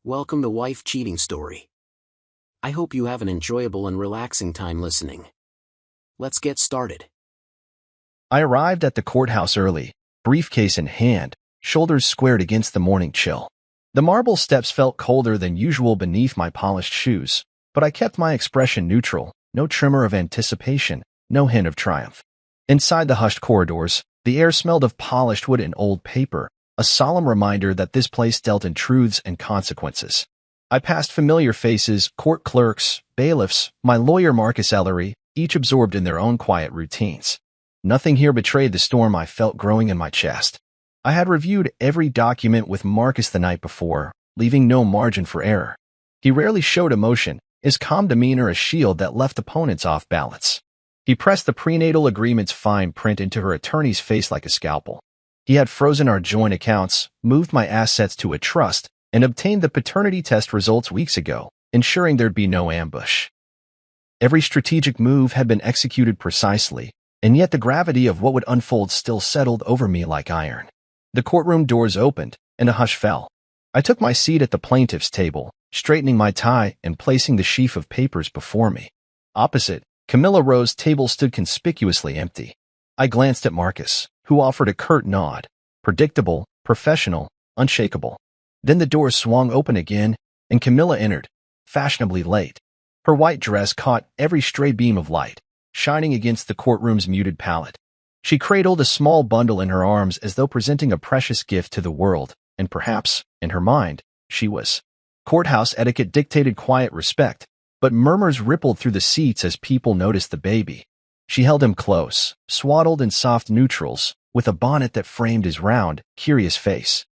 Welcome to Wife Cheating Story. I hope you have an enjoyable and relaxing time listening. Let's get started. I arrived at the courthouse early, briefcase in hand, shoulders squared against the morning chill. The marble steps felt colder than usual beneath my polished shoes, but I kept my expression neutral, no tremor of anticipation, no hint of triumph. Inside the hushed corridors, the air smelled of polished wood and old paper, a solemn reminder that this place dealt in truths and consequences. I passed familiar faces, court clerks, bailiffs, my lawyer Marcus Ellery, each absorbed in their own quiet routines. Nothing here betrayed the storm I felt growing in my chest. I had reviewed every document with Marcus the night before, leaving no margin for error. He rarely showed emotion, his calm demeanor a shield that left opponents off balance. He pressed the prenatal agreement's fine print into her attorney's face like a scalpel. He had frozen our joint accounts, moved my assets to a trust, and obtained the paternity test results weeks ago, ensuring there'd be no ambush. Every strategic move had been executed precisely, and yet the gravity of what would unfold still settled over me like iron. The courtroom doors opened, and a hush fell. I took my seat at the plaintiff's table, straightening my tie and placing the sheaf of papers before me. Opposite, Camilla Rowe's table stood conspicuously empty. I glanced at Marcus, who offered a curt nod, predictable, professional, unshakable. Then the door swung open again, and Camilla entered, fashionably late. Her white dress caught every stray beam of light, shining against the courtroom's muted palette. She cradled a small bundle in her arms as though presenting a precious gift to the world, and perhaps, in her mind, she was. Courthouse etiquette dictated quiet respect, but murmurs rippled through the seats as people noticed the baby. She held him close, swaddled in soft neutrals, with a bonnet that framed his round, curious face.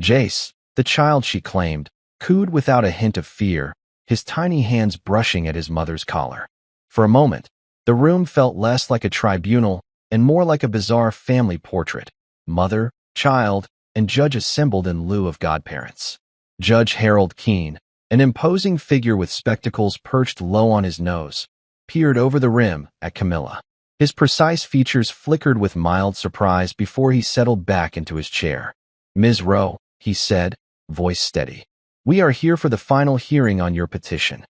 Jace, the child she claimed, cooed without a hint of fear, his tiny hands brushing at his mother's collar. For a moment, the room felt less like a tribunal and more like a bizarre family portrait. Mother, child, and judge assembled in lieu of godparents. Judge Harold Keene, an imposing figure with spectacles perched low on his nose, peered over the rim at Camilla. His precise features flickered with mild surprise before he settled back into his chair. "Ms. Rowe," he said, voice steady, "we are here for the final hearing on your petition."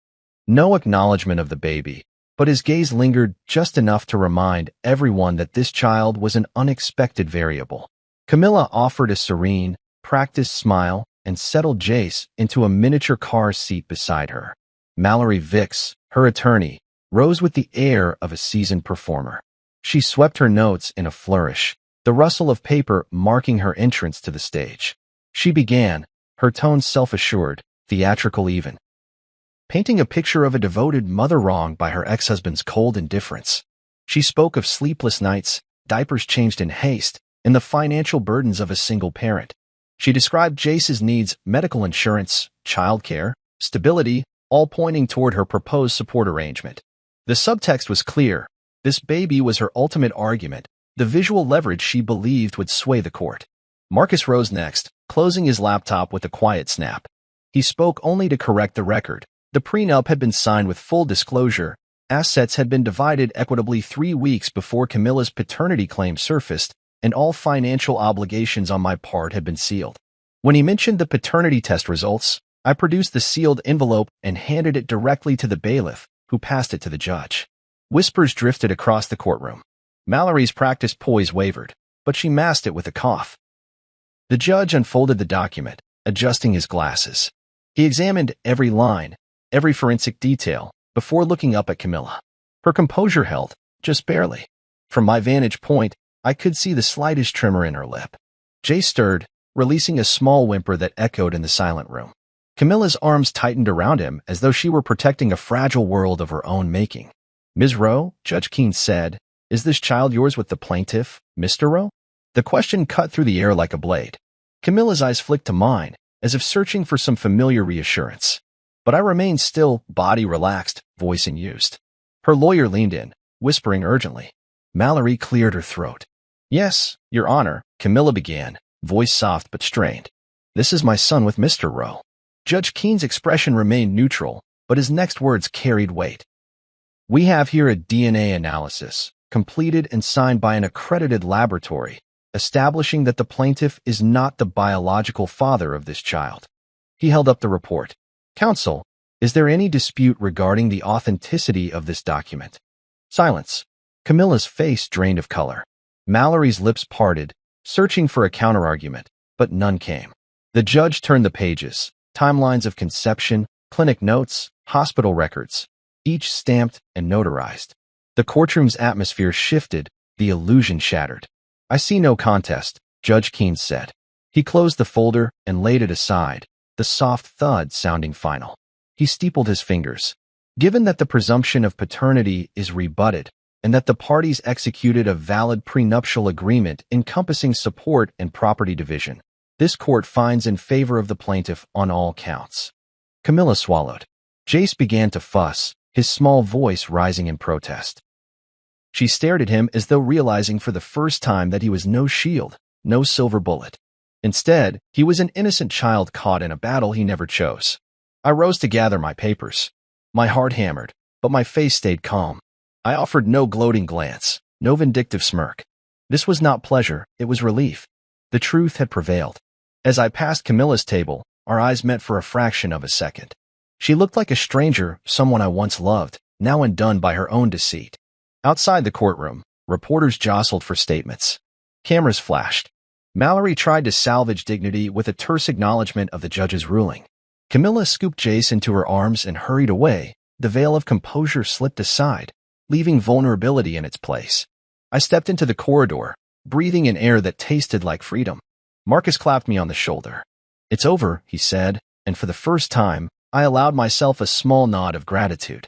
No acknowledgement of the baby, but his gaze lingered just enough to remind everyone that this child was an unexpected variable. Camilla offered a serene, practiced smile and settled Jace into a miniature car seat beside her. Mallory Vicks, her attorney, rose with the air of a seasoned performer. She swept her notes in a flourish, the rustle of paper marking her entrance to the stage. She began, her tone self-assured, theatrical even, painting a picture of a devoted mother wronged by her ex-husband's cold indifference. She spoke of sleepless nights, diapers changed in haste, and the financial burdens of a single parent. She described Jace's needs, medical insurance, childcare, stability, all pointing toward her proposed support arrangement. The subtext was clear. This baby was her ultimate argument, the visual leverage she believed would sway the court. Marcus rose next, closing his laptop with a quiet snap. He spoke only to correct the record. The prenup had been signed with full disclosure. Assets had been divided equitably 3 weeks before Camilla's paternity claim surfaced, and all financial obligations on my part had been sealed. When he mentioned the paternity test results, I produced the sealed envelope and handed it directly to the bailiff, who passed it to the judge. Whispers drifted across the courtroom. Mallory's practiced poise wavered, but she masked it with a cough. The judge unfolded the document, adjusting his glasses. He examined every line, every forensic detail, before looking up at Camilla. Her composure held, just barely. From my vantage point, I could see the slightest tremor in her lip. Jace stirred, releasing a small whimper that echoed in the silent room. Camilla's arms tightened around him as though she were protecting a fragile world of her own making. "Ms. Rowe," Judge Keene said, "is this child yours with the plaintiff, Mr. Rowe?" The question cut through the air like a blade. Camilla's eyes flicked to mine, as if searching for some familiar reassurance. But I remained still, body relaxed, voice unused. Her lawyer leaned in, whispering urgently. Mallory cleared her throat. "Yes, Your Honor," Camilla began, voice soft but strained. "This is my son with Mr. Rowe." Judge Keene's expression remained neutral, but his next words carried weight. "We have here a DNA analysis, completed and signed by an accredited laboratory, establishing that the plaintiff is not the biological father of this child. He held up the report. Counsel, is there any dispute regarding the authenticity of this document? Silence. Camilla's face drained of color. Mallory's lips parted, searching for a counterargument, but none came. The judge turned the pages, timelines of conception, clinic notes, hospital records, each stamped and notarized. The courtroom's atmosphere shifted, the illusion shattered. I see no contest, Judge Keynes said. He closed the folder and laid it aside, the soft thud sounding final. He steepled his fingers. Given that the presumption of paternity is rebutted, and that the parties executed a valid prenuptial agreement encompassing support and property division, this court finds in favor of the plaintiff on all counts. Camilla swallowed. Jace began to fuss, his small voice rising in protest. She stared at him as though realizing for the first time that he was no shield, no silver bullet. Instead, he was an innocent child caught in a battle he never chose. I rose to gather my papers. My heart hammered, but my face stayed calm. I offered no gloating glance, no vindictive smirk. This was not pleasure, it was relief. The truth had prevailed. As I passed Camilla's table, our eyes met for a fraction of a second. She looked like a stranger, someone I once loved, now undone by her own deceit. Outside the courtroom, reporters jostled for statements. Cameras flashed. Mallory tried to salvage dignity with a terse acknowledgement of the judge's ruling. Camilla scooped Jace into her arms and hurried away. The veil of composure slipped aside, leaving vulnerability in its place. I stepped into the corridor, breathing in air that tasted like freedom. Marcus clapped me on the shoulder. "It's over," he said, and for the first time, I allowed myself a small nod of gratitude.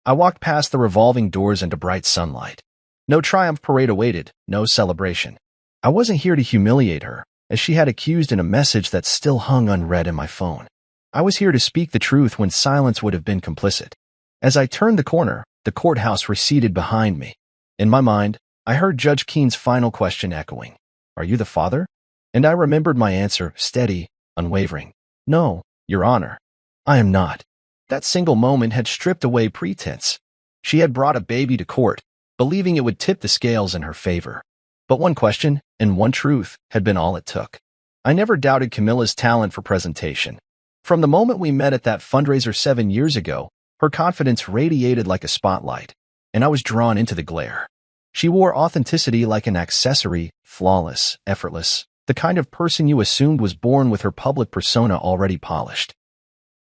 I walked past the revolving doors into bright sunlight. No triumph parade awaited, no celebration. I wasn't here to humiliate her, as she had accused in a message that still hung unread in my phone. I was here to speak the truth when silence would have been complicit. As I turned the corner, the courthouse receded behind me. In my mind, I heard Judge Keene's final question echoing. "Are you the father?" And I remembered my answer, steady, unwavering. "No, Your Honor, I am not." That single moment had stripped away pretense. She had brought a baby to court, believing it would tip the scales in her favor. But one question, and one truth, had been all it took. I never doubted Camilla's talent for presentation. From the moment we met at that fundraiser 7 years ago, her confidence radiated like a spotlight, and I was drawn into the glare. She wore authenticity like an accessory, flawless, effortless, the kind of person you assumed was born with her public persona already polished.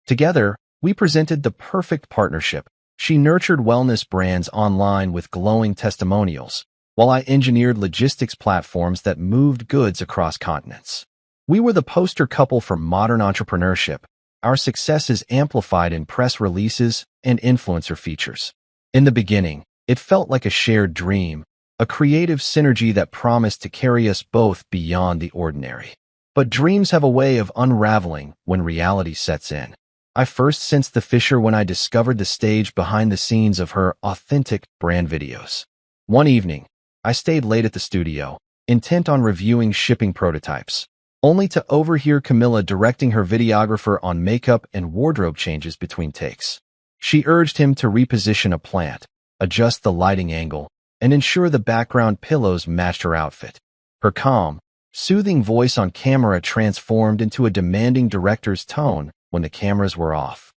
Together, we presented the perfect partnership. She nurtured wellness brands online with glowing testimonials, while I engineered logistics platforms that moved goods across continents. We were the poster couple for modern entrepreneurship. Our success is amplified in press releases and influencer features. In the beginning, it felt like a shared dream, a creative synergy that promised to carry us both beyond the ordinary. But dreams have a way of unraveling when reality sets in. I first sensed the fissure when I discovered the stage behind the scenes of her authentic brand videos. One evening, I stayed late at the studio, intent on reviewing shipping prototypes, only to overhear Camilla directing her videographer on makeup and wardrobe changes between takes. She urged him to reposition a plant, adjust the lighting angle, and ensure the background pillows matched her outfit. Her calm, soothing voice on camera transformed into a demanding director's tone when the cameras were off.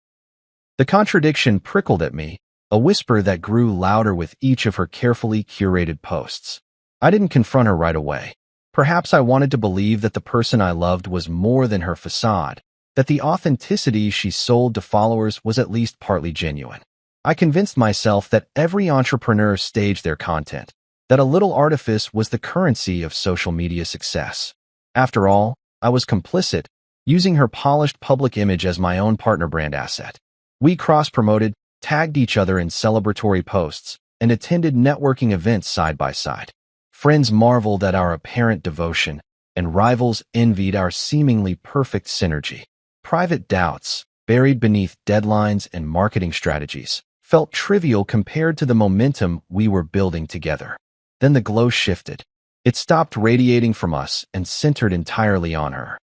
The contradiction prickled at me, a whisper that grew louder with each of her carefully curated posts. I didn't confront her right away. Perhaps I wanted to believe that the person I loved was more than her facade, that the authenticity she sold to followers was at least partly genuine. I convinced myself that every entrepreneur staged their content, that a little artifice was the currency of social media success. After all, I was complicit, using her polished public image as my own partner brand asset. We cross-promoted, tagged each other in celebratory posts, and attended networking events side by side. Friends marveled at our apparent devotion, and rivals envied our seemingly perfect synergy. Private doubts, buried beneath deadlines and marketing strategies, felt trivial compared to the momentum we were building together. Then the glow shifted. It stopped radiating from us and centered entirely on her.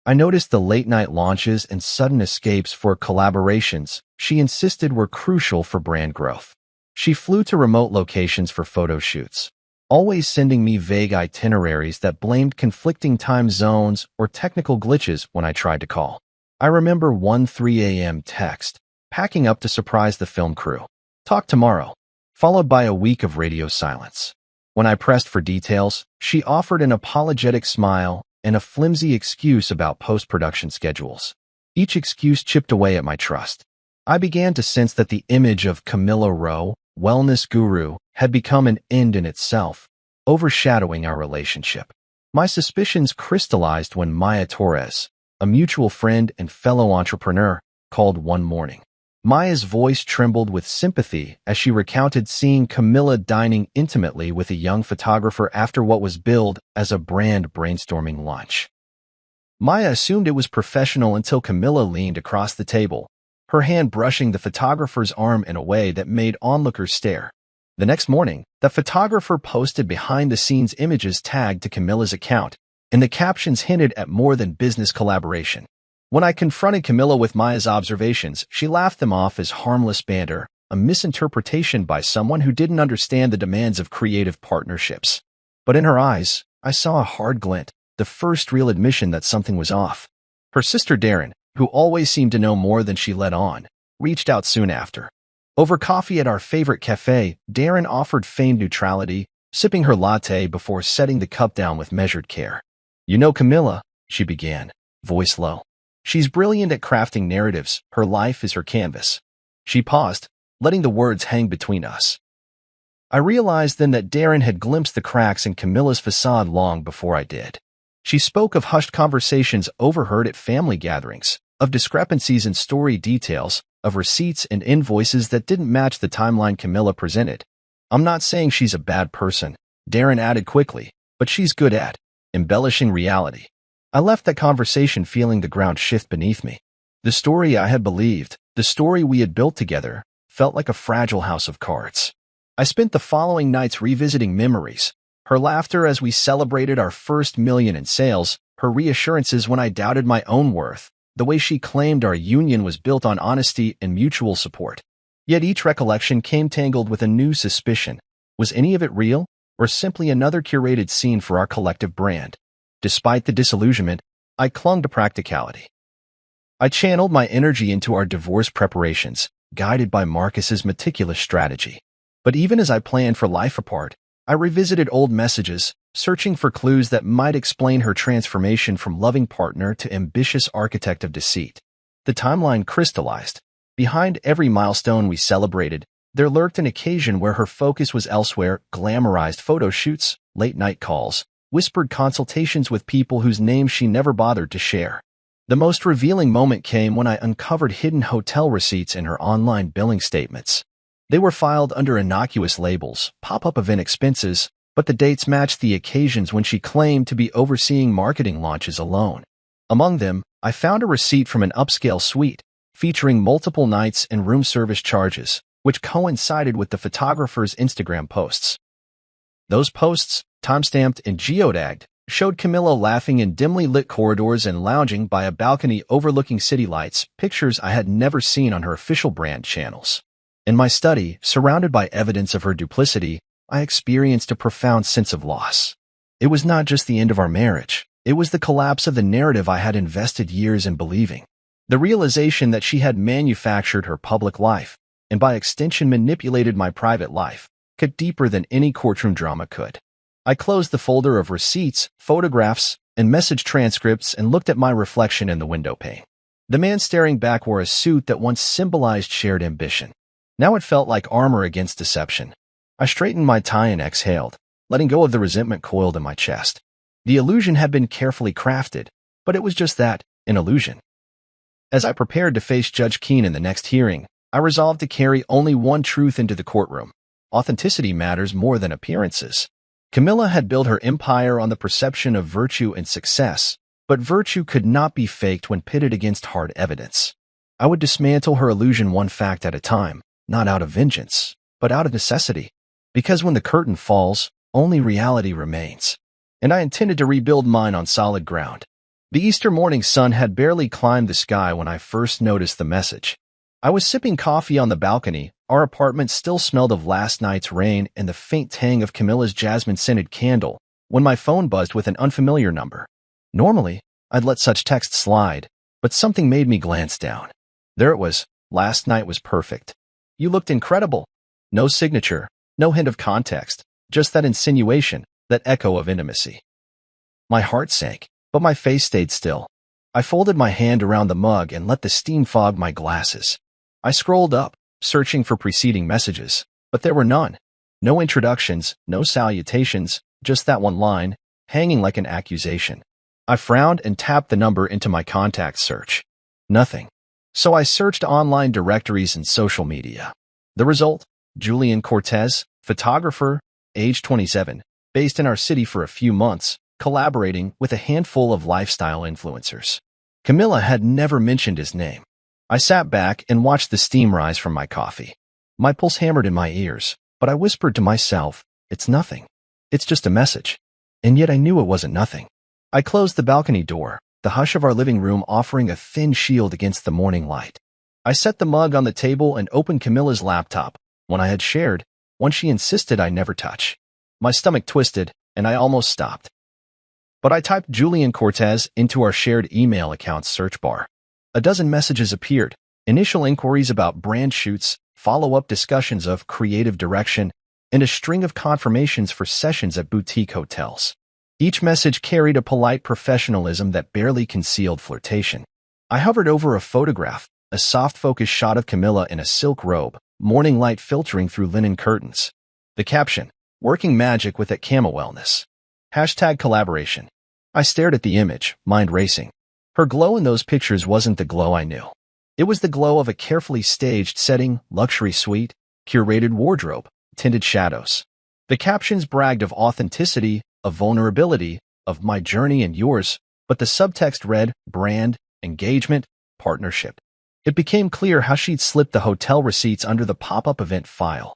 I noticed the late-night launches and sudden escapes for collaborations she insisted were crucial for brand growth. She flew to remote locations for photo shoots, always sending me vague itineraries that blamed conflicting time zones or technical glitches when I tried to call. I remember one 3 a.m. text, packing up to surprise the film crew. Talk tomorrow, followed by a week of radio silence. When I pressed for details, she offered an apologetic smile and a flimsy excuse about post-production schedules. Each excuse chipped away at my trust. I began to sense that the image of Camilla Rowe, wellness guru, had become an end in itself, overshadowing our relationship. My suspicions crystallized when Maya Torres, a mutual friend and fellow entrepreneur, called one morning. Maya's voice trembled with sympathy as she recounted seeing Camilla dining intimately with a young photographer after what was billed as a brand brainstorming lunch. Maya assumed it was professional until Camilla leaned across the table, her hand brushing the photographer's arm in a way that made onlookers stare. The next morning, the photographer posted behind-the-scenes images tagged to Camilla's account, and the captions hinted at more than business collaboration. When I confronted Camilla with Maya's observations, she laughed them off as harmless banter, a misinterpretation by someone who didn't understand the demands of creative partnerships. But in her eyes, I saw a hard glint, the first real admission that something was off. Her sister Darren, who always seemed to know more than she let on, reached out soon after. Over coffee at our favorite cafe, Darren offered feigned neutrality, sipping her latte before setting the cup down with measured care. "You know Camilla," she began, voice low. "She's brilliant at crafting narratives. Her life is her canvas." She paused, letting the words hang between us. I realized then that Darren had glimpsed the cracks in Camilla's facade long before I did. She spoke of hushed conversations overheard at family gatherings, of discrepancies in story details, of receipts and invoices that didn't match the timeline Camilla presented. "I'm not saying she's a bad person," Darren added quickly, "but she's good at embellishing reality." I left that conversation feeling the ground shift beneath me. The story I had believed, the story we had built together, felt like a fragile house of cards. I spent the following nights revisiting memories, her laughter as we celebrated our first million in sales, her reassurances when I doubted my own worth, the way she claimed our union was built on honesty and mutual support. Yet each recollection came tangled with a new suspicion. Was any of it real, or simply another curated scene for our collective brand? Despite the disillusionment, I clung to practicality. I channeled my energy into our divorce preparations, guided by Marcus's meticulous strategy. But even as I planned for life apart, I revisited old messages, searching for clues that might explain her transformation from loving partner to ambitious architect of deceit. The timeline crystallized. Behind every milestone we celebrated, there lurked an occasion where her focus was elsewhere: glamorized photo shoots, late-night calls, whispered consultations with people whose names she never bothered to share. The most revealing moment came when I uncovered hidden hotel receipts in her online billing statements. They were filed under innocuous labels, pop-up event expenses, but the dates matched the occasions when she claimed to be overseeing marketing launches alone. Among them, I found a receipt from an upscale suite, featuring multiple nights and room service charges, which coincided with the photographer's Instagram posts. Those posts, timestamped and geotagged, showed Camilla laughing in dimly lit corridors and lounging by a balcony overlooking city lights, pictures I had never seen on her official brand channels. In my study, surrounded by evidence of her duplicity, I experienced a profound sense of loss. It was not just the end of our marriage. It was the collapse of the narrative I had invested years in believing. The realization that she had manufactured her public life, and by extension manipulated my private life, cut deeper than any courtroom drama could. I closed the folder of receipts, photographs, and message transcripts and looked at my reflection in the window pane. The man staring back wore a suit that once symbolized shared ambition. Now it felt like armor against deception. I straightened my tie and exhaled, letting go of the resentment coiled in my chest. The illusion had been carefully crafted, but it was just that, an illusion. As I prepared to face Judge Keene in the next hearing, I resolved to carry only one truth into the courtroom. Authenticity matters more than appearances. Camilla had built her empire on the perception of virtue and success, but virtue could not be faked when pitted against hard evidence. I would dismantle her illusion one fact at a time, not out of vengeance, but out of necessity. Because when the curtain falls, only reality remains. And I intended to rebuild mine on solid ground. The Easter morning sun had barely climbed the sky when I first noticed the message. I was sipping coffee on the balcony. Our apartment still smelled of last night's rain and the faint tang of Camilla's jasmine-scented candle, when my phone buzzed with an unfamiliar number. Normally, I'd let such texts slide, but something made me glance down. There it was. Last night was perfect. You looked incredible. No signature, no hint of context, just that insinuation, that echo of intimacy. My heart sank, but my face stayed still. I folded my hand around the mug and let the steam fog my glasses. I scrolled up, searching for preceding messages, but there were none. No introductions, no salutations, just that one line, hanging like an accusation. I frowned and tapped the number into my contact search. Nothing. So I searched online directories and social media. The result? Julian Cortez, photographer, age 27, based in our city for a few months, collaborating with a handful of lifestyle influencers. Camilla had never mentioned his name. I sat back and watched the steam rise from my coffee. My pulse hammered in my ears, but I whispered to myself, it's nothing. It's just a message. And yet I knew it wasn't nothing. I closed the balcony door, the hush of our living room offering a thin shield against the morning light. I set the mug on the table and opened Camilla's laptop, one I had shared, one she insisted I never touch. My stomach twisted, and I almost stopped. But I typed Julian Cortez into our shared email account's search bar. A dozen messages appeared, initial inquiries about brand shoots, follow-up discussions of creative direction, and a string of confirmations for sessions at boutique hotels. Each message carried a polite professionalism that barely concealed flirtation. I hovered over a photograph, a soft-focus shot of Camilla in a silk robe, morning light filtering through linen curtains. The caption, working magic with that camo wellness. Hashtag collaboration. I stared at the image, mind racing. Her glow in those pictures wasn't the glow I knew. It was the glow of a carefully staged setting, luxury suite, curated wardrobe, tinted shadows. The captions bragged of authenticity, of vulnerability, of my journey and yours, but the subtext read brand, engagement, partnership. It became clear how she'd slipped the hotel receipts under the pop-up event file.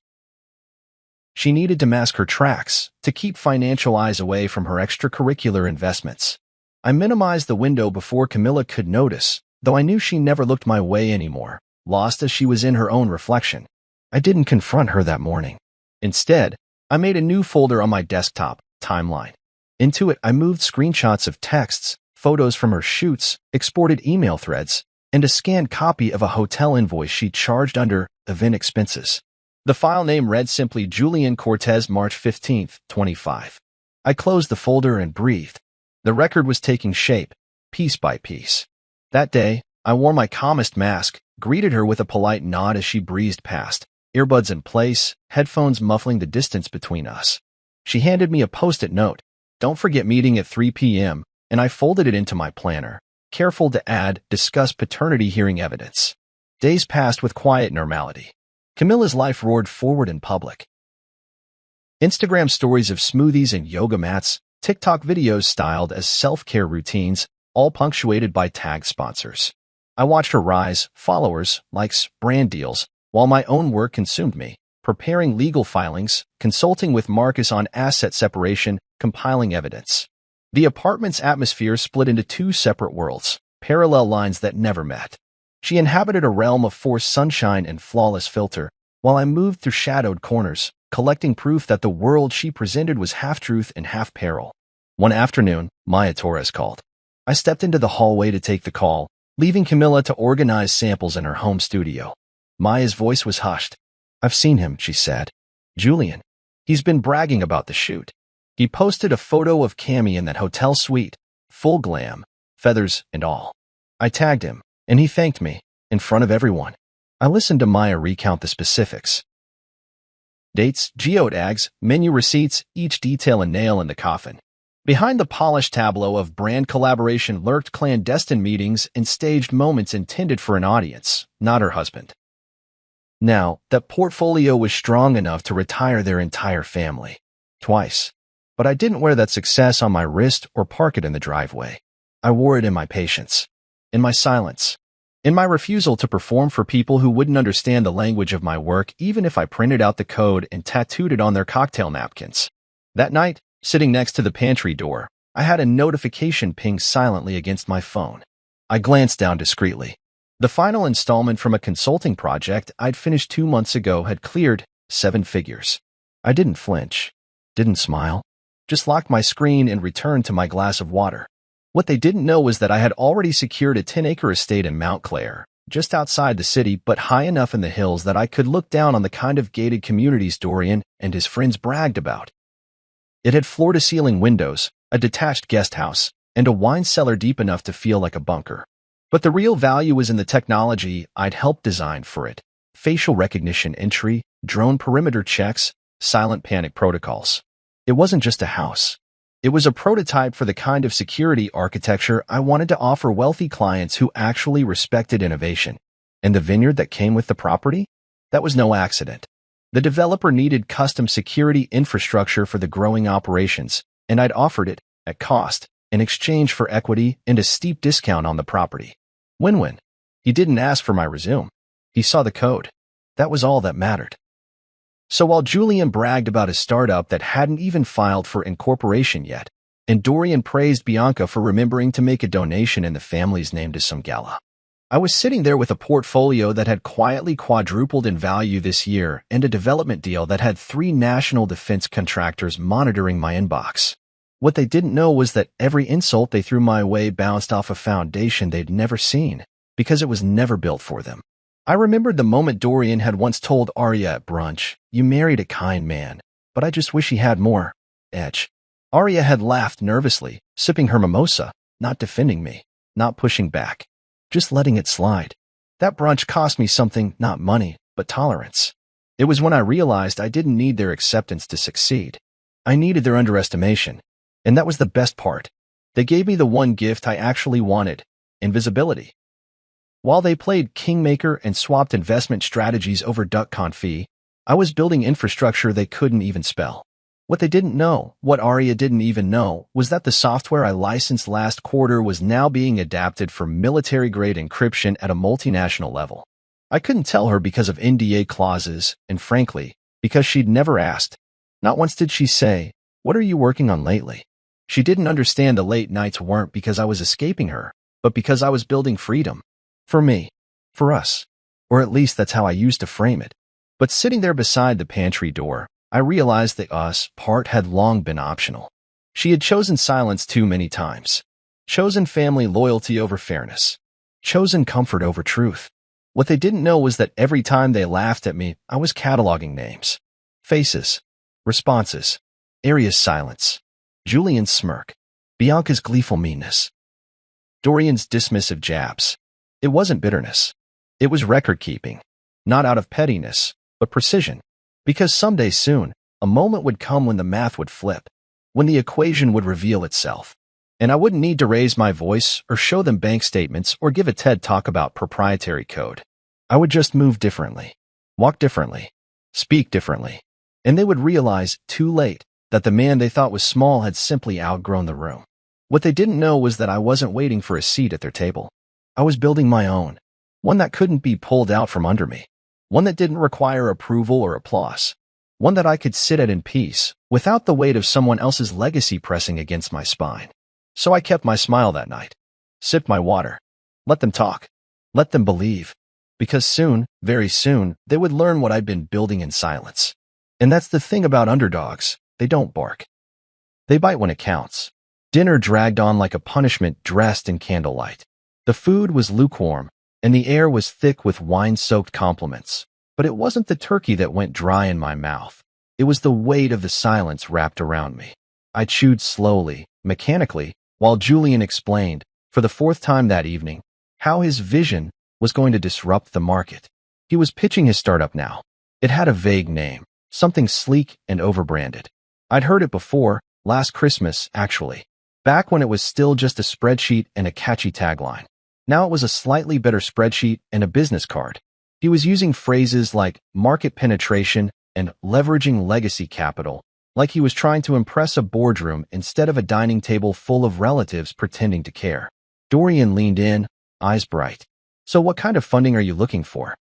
She needed to mask her tracks, to keep financial eyes away from her extracurricular investments. I minimized the window before Camilla could notice, though I knew she never looked my way anymore, lost as she was in her own reflection. I didn't confront her that morning. Instead, I made a new folder on my desktop, Timeline. Into it, I moved screenshots of texts, photos from her shoots, exported email threads, and a scanned copy of a hotel invoice she charged under event expenses. The file name read simply Julian Cortez, March 15, 25. I closed the folder and breathed. The record was taking shape, piece by piece. That day, I wore my calmest mask, greeted her with a polite nod as she breezed past, earbuds in place, headphones muffling the distance between us. She handed me a post-it note. Don't forget meeting at 3 p.m., and I folded it into my planner, careful to add, discuss paternity hearing evidence. Days passed with quiet normality. Camilla's life roared forward in public. Instagram stories of smoothies and yoga mats, TikTok videos styled as self-care routines, all punctuated by tagged sponsors. I watched her rise, followers, likes, brand deals, while my own work consumed me, preparing legal filings, consulting with Marcus on asset separation, compiling evidence. The apartment's atmosphere split into two separate worlds, parallel lines that never met. She inhabited a realm of forced sunshine and flawless filter, while I moved through shadowed corners, collecting proof that the world she presented was half-truth and half-peril. One afternoon, Maya Torres called. I stepped into the hallway to take the call, leaving Camilla to organize samples in her home studio. Maya's voice was hushed. I've seen him, she said. Julian. He's been bragging about the shoot. He posted a photo of Cammy in that hotel suite, full glam, feathers and all. I tagged him, and he thanked me, in front of everyone. I listened to Maya recount the specifics. Dates, geotags, menu receipts, each detail a nail in the coffin. Behind the polished tableau of brand collaboration lurked clandestine meetings and staged moments intended for an audience, not her husband. Now, that portfolio was strong enough to retire their entire family. Twice. But I didn't wear that success on my wrist or park it in the driveway. I wore it in my patience, in my silence, in my refusal to perform for people who wouldn't understand the language of my work even if I printed out the code and tattooed it on their cocktail napkins. That night, sitting next to the pantry door, I had a notification ping silently against my phone. I glanced down discreetly. The final installment from a consulting project I'd finished 2 months ago had cleared 7 figures. I didn't flinch, didn't smile, just locked my screen and returned to my glass of water. What they didn't know was that I had already secured a 10-acre estate in Mount Clair, just outside the city but high enough in the hills that I could look down on the kind of gated communities Dorian and his friends bragged about. It had floor-to-ceiling windows, a detached guest house, and a wine cellar deep enough to feel like a bunker. But the real value was in the technology I'd helped design for it. Facial recognition entry, drone perimeter checks, silent panic protocols. It wasn't just a house. It was a prototype for the kind of security architecture I wanted to offer wealthy clients who actually respected innovation. And the vineyard that came with the property? That was no accident. The developer needed custom security infrastructure for the growing operations, and I'd offered it, at cost, in exchange for equity and a steep discount on the property. Win-win. He didn't ask for my resume. He saw the code. That was all that mattered. So while Julian bragged about his startup that hadn't even filed for incorporation yet, and Dorian praised Bianca for remembering to make a donation in the family's name to some gala, I was sitting there with a portfolio that had quietly quadrupled in value this year and a development deal that had 3 national defense contractors monitoring my inbox. What they didn't know was that every insult they threw my way bounced off a foundation they'd never seen, because it was never built for them. I remembered the moment Dorian had once told Arya at brunch, "You married a kind man, but I just wish he had more edge." Arya had laughed nervously, sipping her mimosa, not defending me, not pushing back, just letting it slide. That brunch cost me something, not money, but tolerance. It was when I realized I didn't need their acceptance to succeed. I needed their underestimation. And that was the best part. They gave me the one gift I actually wanted: invisibility. While they played kingmaker and swapped investment strategies over duck confit, I was building infrastructure they couldn't even spell. What they didn't know, what Arya didn't even know, was that the software I licensed last quarter was now being adapted for military-grade encryption at a multinational level. I couldn't tell her because of NDA clauses, and frankly, because she'd never asked. Not once did she say, "What are you working on lately?" She didn't understand the late nights weren't because I was escaping her, but because I was building freedom. For me. For us. Or at least that's how I used to frame it. But sitting there beside the pantry door, I realized the us part had long been optional. She had chosen silence too many times. Chosen family loyalty over fairness. Chosen comfort over truth. What they didn't know was that every time they laughed at me, I was cataloging names. Faces. Responses. Arya's silence. Julian's smirk. Bianca's gleeful meanness. Dorian's dismissive jabs. It wasn't bitterness. It was record-keeping. Not out of pettiness, but precision. Because someday soon, a moment would come when the math would flip, when the equation would reveal itself. And I wouldn't need to raise my voice or show them bank statements or give a TED talk about proprietary code. I would just move differently, walk differently, speak differently. And they would realize, too late, that the man they thought was small had simply outgrown the room. What they didn't know was that I wasn't waiting for a seat at their table. I was building my own, one that couldn't be pulled out from under me, one that didn't require approval or applause, one that I could sit at in peace, without the weight of someone else's legacy pressing against my spine. So I kept my smile that night, sipped my water, let them talk, let them believe, because soon, very soon, they would learn what I'd been building in silence. And that's the thing about underdogs, they don't bark. They bite when it counts. Dinner dragged on like a punishment dressed in candlelight. The food was lukewarm, and the air was thick with wine-soaked compliments. But it wasn't the turkey that went dry in my mouth. It was the weight of the silence wrapped around me. I chewed slowly, mechanically, while Julian explained, for the 4th time that evening, how his vision was going to disrupt the market. He was pitching his startup now. It had a vague name, something sleek and overbranded. I'd heard it before, last Christmas, actually. Back when it was still just a spreadsheet and a catchy tagline. Now it was a slightly better spreadsheet and a business card. He was using phrases like market penetration and leveraging legacy capital, like he was trying to impress a boardroom instead of a dining table full of relatives pretending to care. Dorian leaned in, eyes bright. "So what kind of funding are you looking for?"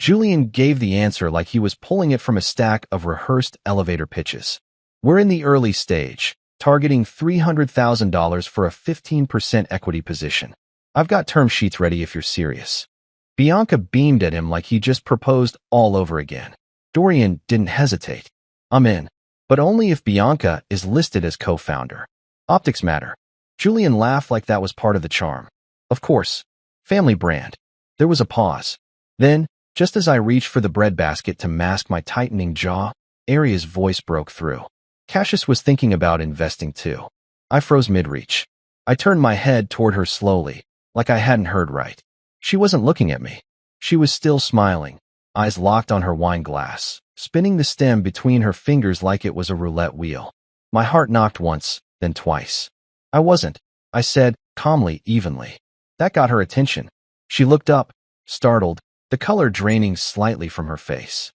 Julian gave the answer like he was pulling it from a stack of rehearsed elevator pitches. "We're in the early stage, targeting $300,000 for a 15% equity position. I've got term sheets ready if you're serious." Bianca beamed at him like he just proposed all over again. Dorian didn't hesitate. "I'm in, but only if Bianca is listed as co-founder. Optics matter." Julian laughed like that was part of the charm. Of course. Family brand. There was a pause. Then, just as I reached for the breadbasket to mask my tightening jaw, Aria's voice broke through. Cassius was thinking about investing too. I froze mid-reach. I turned my head toward her slowly, like I hadn't heard right. She wasn't looking at me. She was still smiling, eyes locked on her wine glass, spinning the stem between her fingers like it was a roulette wheel. My heart knocked once, then twice. I wasn't, I said, calmly, evenly. That got her attention. She looked up, startled, the color draining slightly from her face.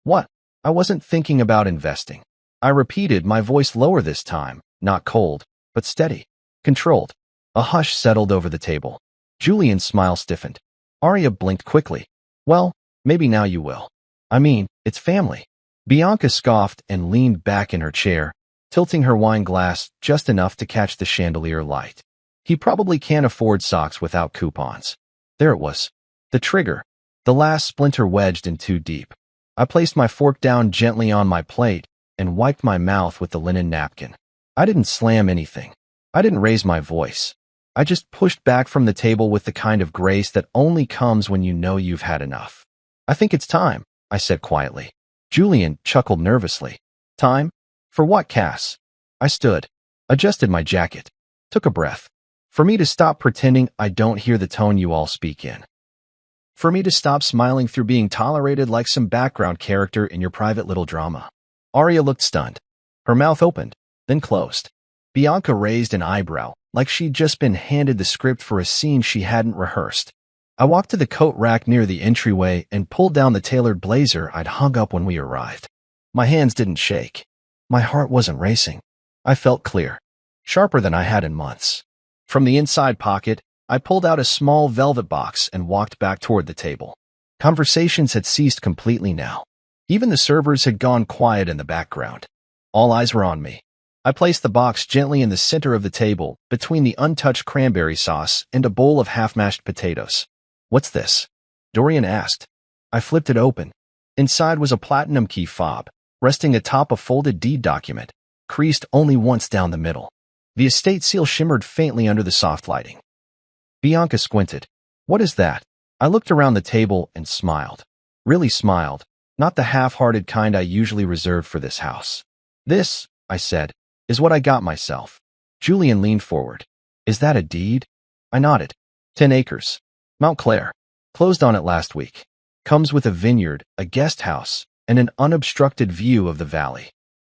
What? I wasn't thinking about investing. I repeated, my voice lower this time, not cold, but steady, controlled. A hush settled over the table. Julian's smile stiffened. Aria blinked quickly. Well, maybe now you will. I mean, it's family. Bianca scoffed and leaned back in her chair, tilting her wine glass just enough to catch the chandelier light. He probably can't afford socks without coupons. There it was. The trigger. The last splinter wedged in too deep. I placed my fork down gently on my plate and wiped my mouth with the linen napkin. I didn't slam anything. I didn't raise my voice. I just pushed back from the table with the kind of grace that only comes when you know you've had enough. I think it's time, I said quietly. Julian chuckled nervously. Time? For what, Cass? I stood, adjusted my jacket, took a breath. For me to stop pretending I don't hear the tone you all speak in. For me to stop smiling through being tolerated like some background character in your private little drama. Aria looked stunned. Her mouth opened, then closed. Bianca raised an eyebrow, like she'd just been handed the script for a scene she hadn't rehearsed. I walked to the coat rack near the entryway and pulled down the tailored blazer I'd hung up when we arrived. My hands didn't shake. My heart wasn't racing. I felt clear, sharper than I had in months. From the inside pocket, I pulled out a small velvet box and walked back toward the table. Conversations had ceased completely now. Even the servers had gone quiet in the background. All eyes were on me. I placed the box gently in the center of the table, between the untouched cranberry sauce and a bowl of half-mashed potatoes. What's this? Dorian asked. I flipped it open. Inside was a platinum key fob, resting atop a folded deed document, creased only once down the middle. The estate seal shimmered faintly under the soft lighting. Bianca squinted. What is that? I looked around the table and smiled. Really smiled, not the half-hearted kind I usually reserve for this house. This, I said, is what I got myself. Julian leaned forward. Is that a deed? I nodded. 10 acres. Mount Claire. Closed on it last week. Comes with a vineyard, a guest house, and an unobstructed view of the valley.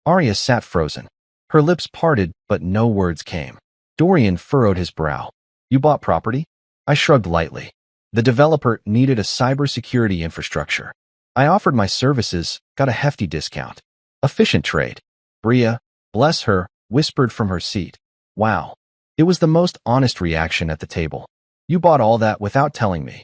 Aria sat frozen. Her lips parted, but no words came. Dorian furrowed his brow. You bought property? I shrugged lightly. The developer needed a cybersecurity infrastructure. I offered my services, got a hefty discount. Efficient trade. Bria, bless her, whispered from her seat. Wow. It was the most honest reaction at the table. You bought all that without telling me.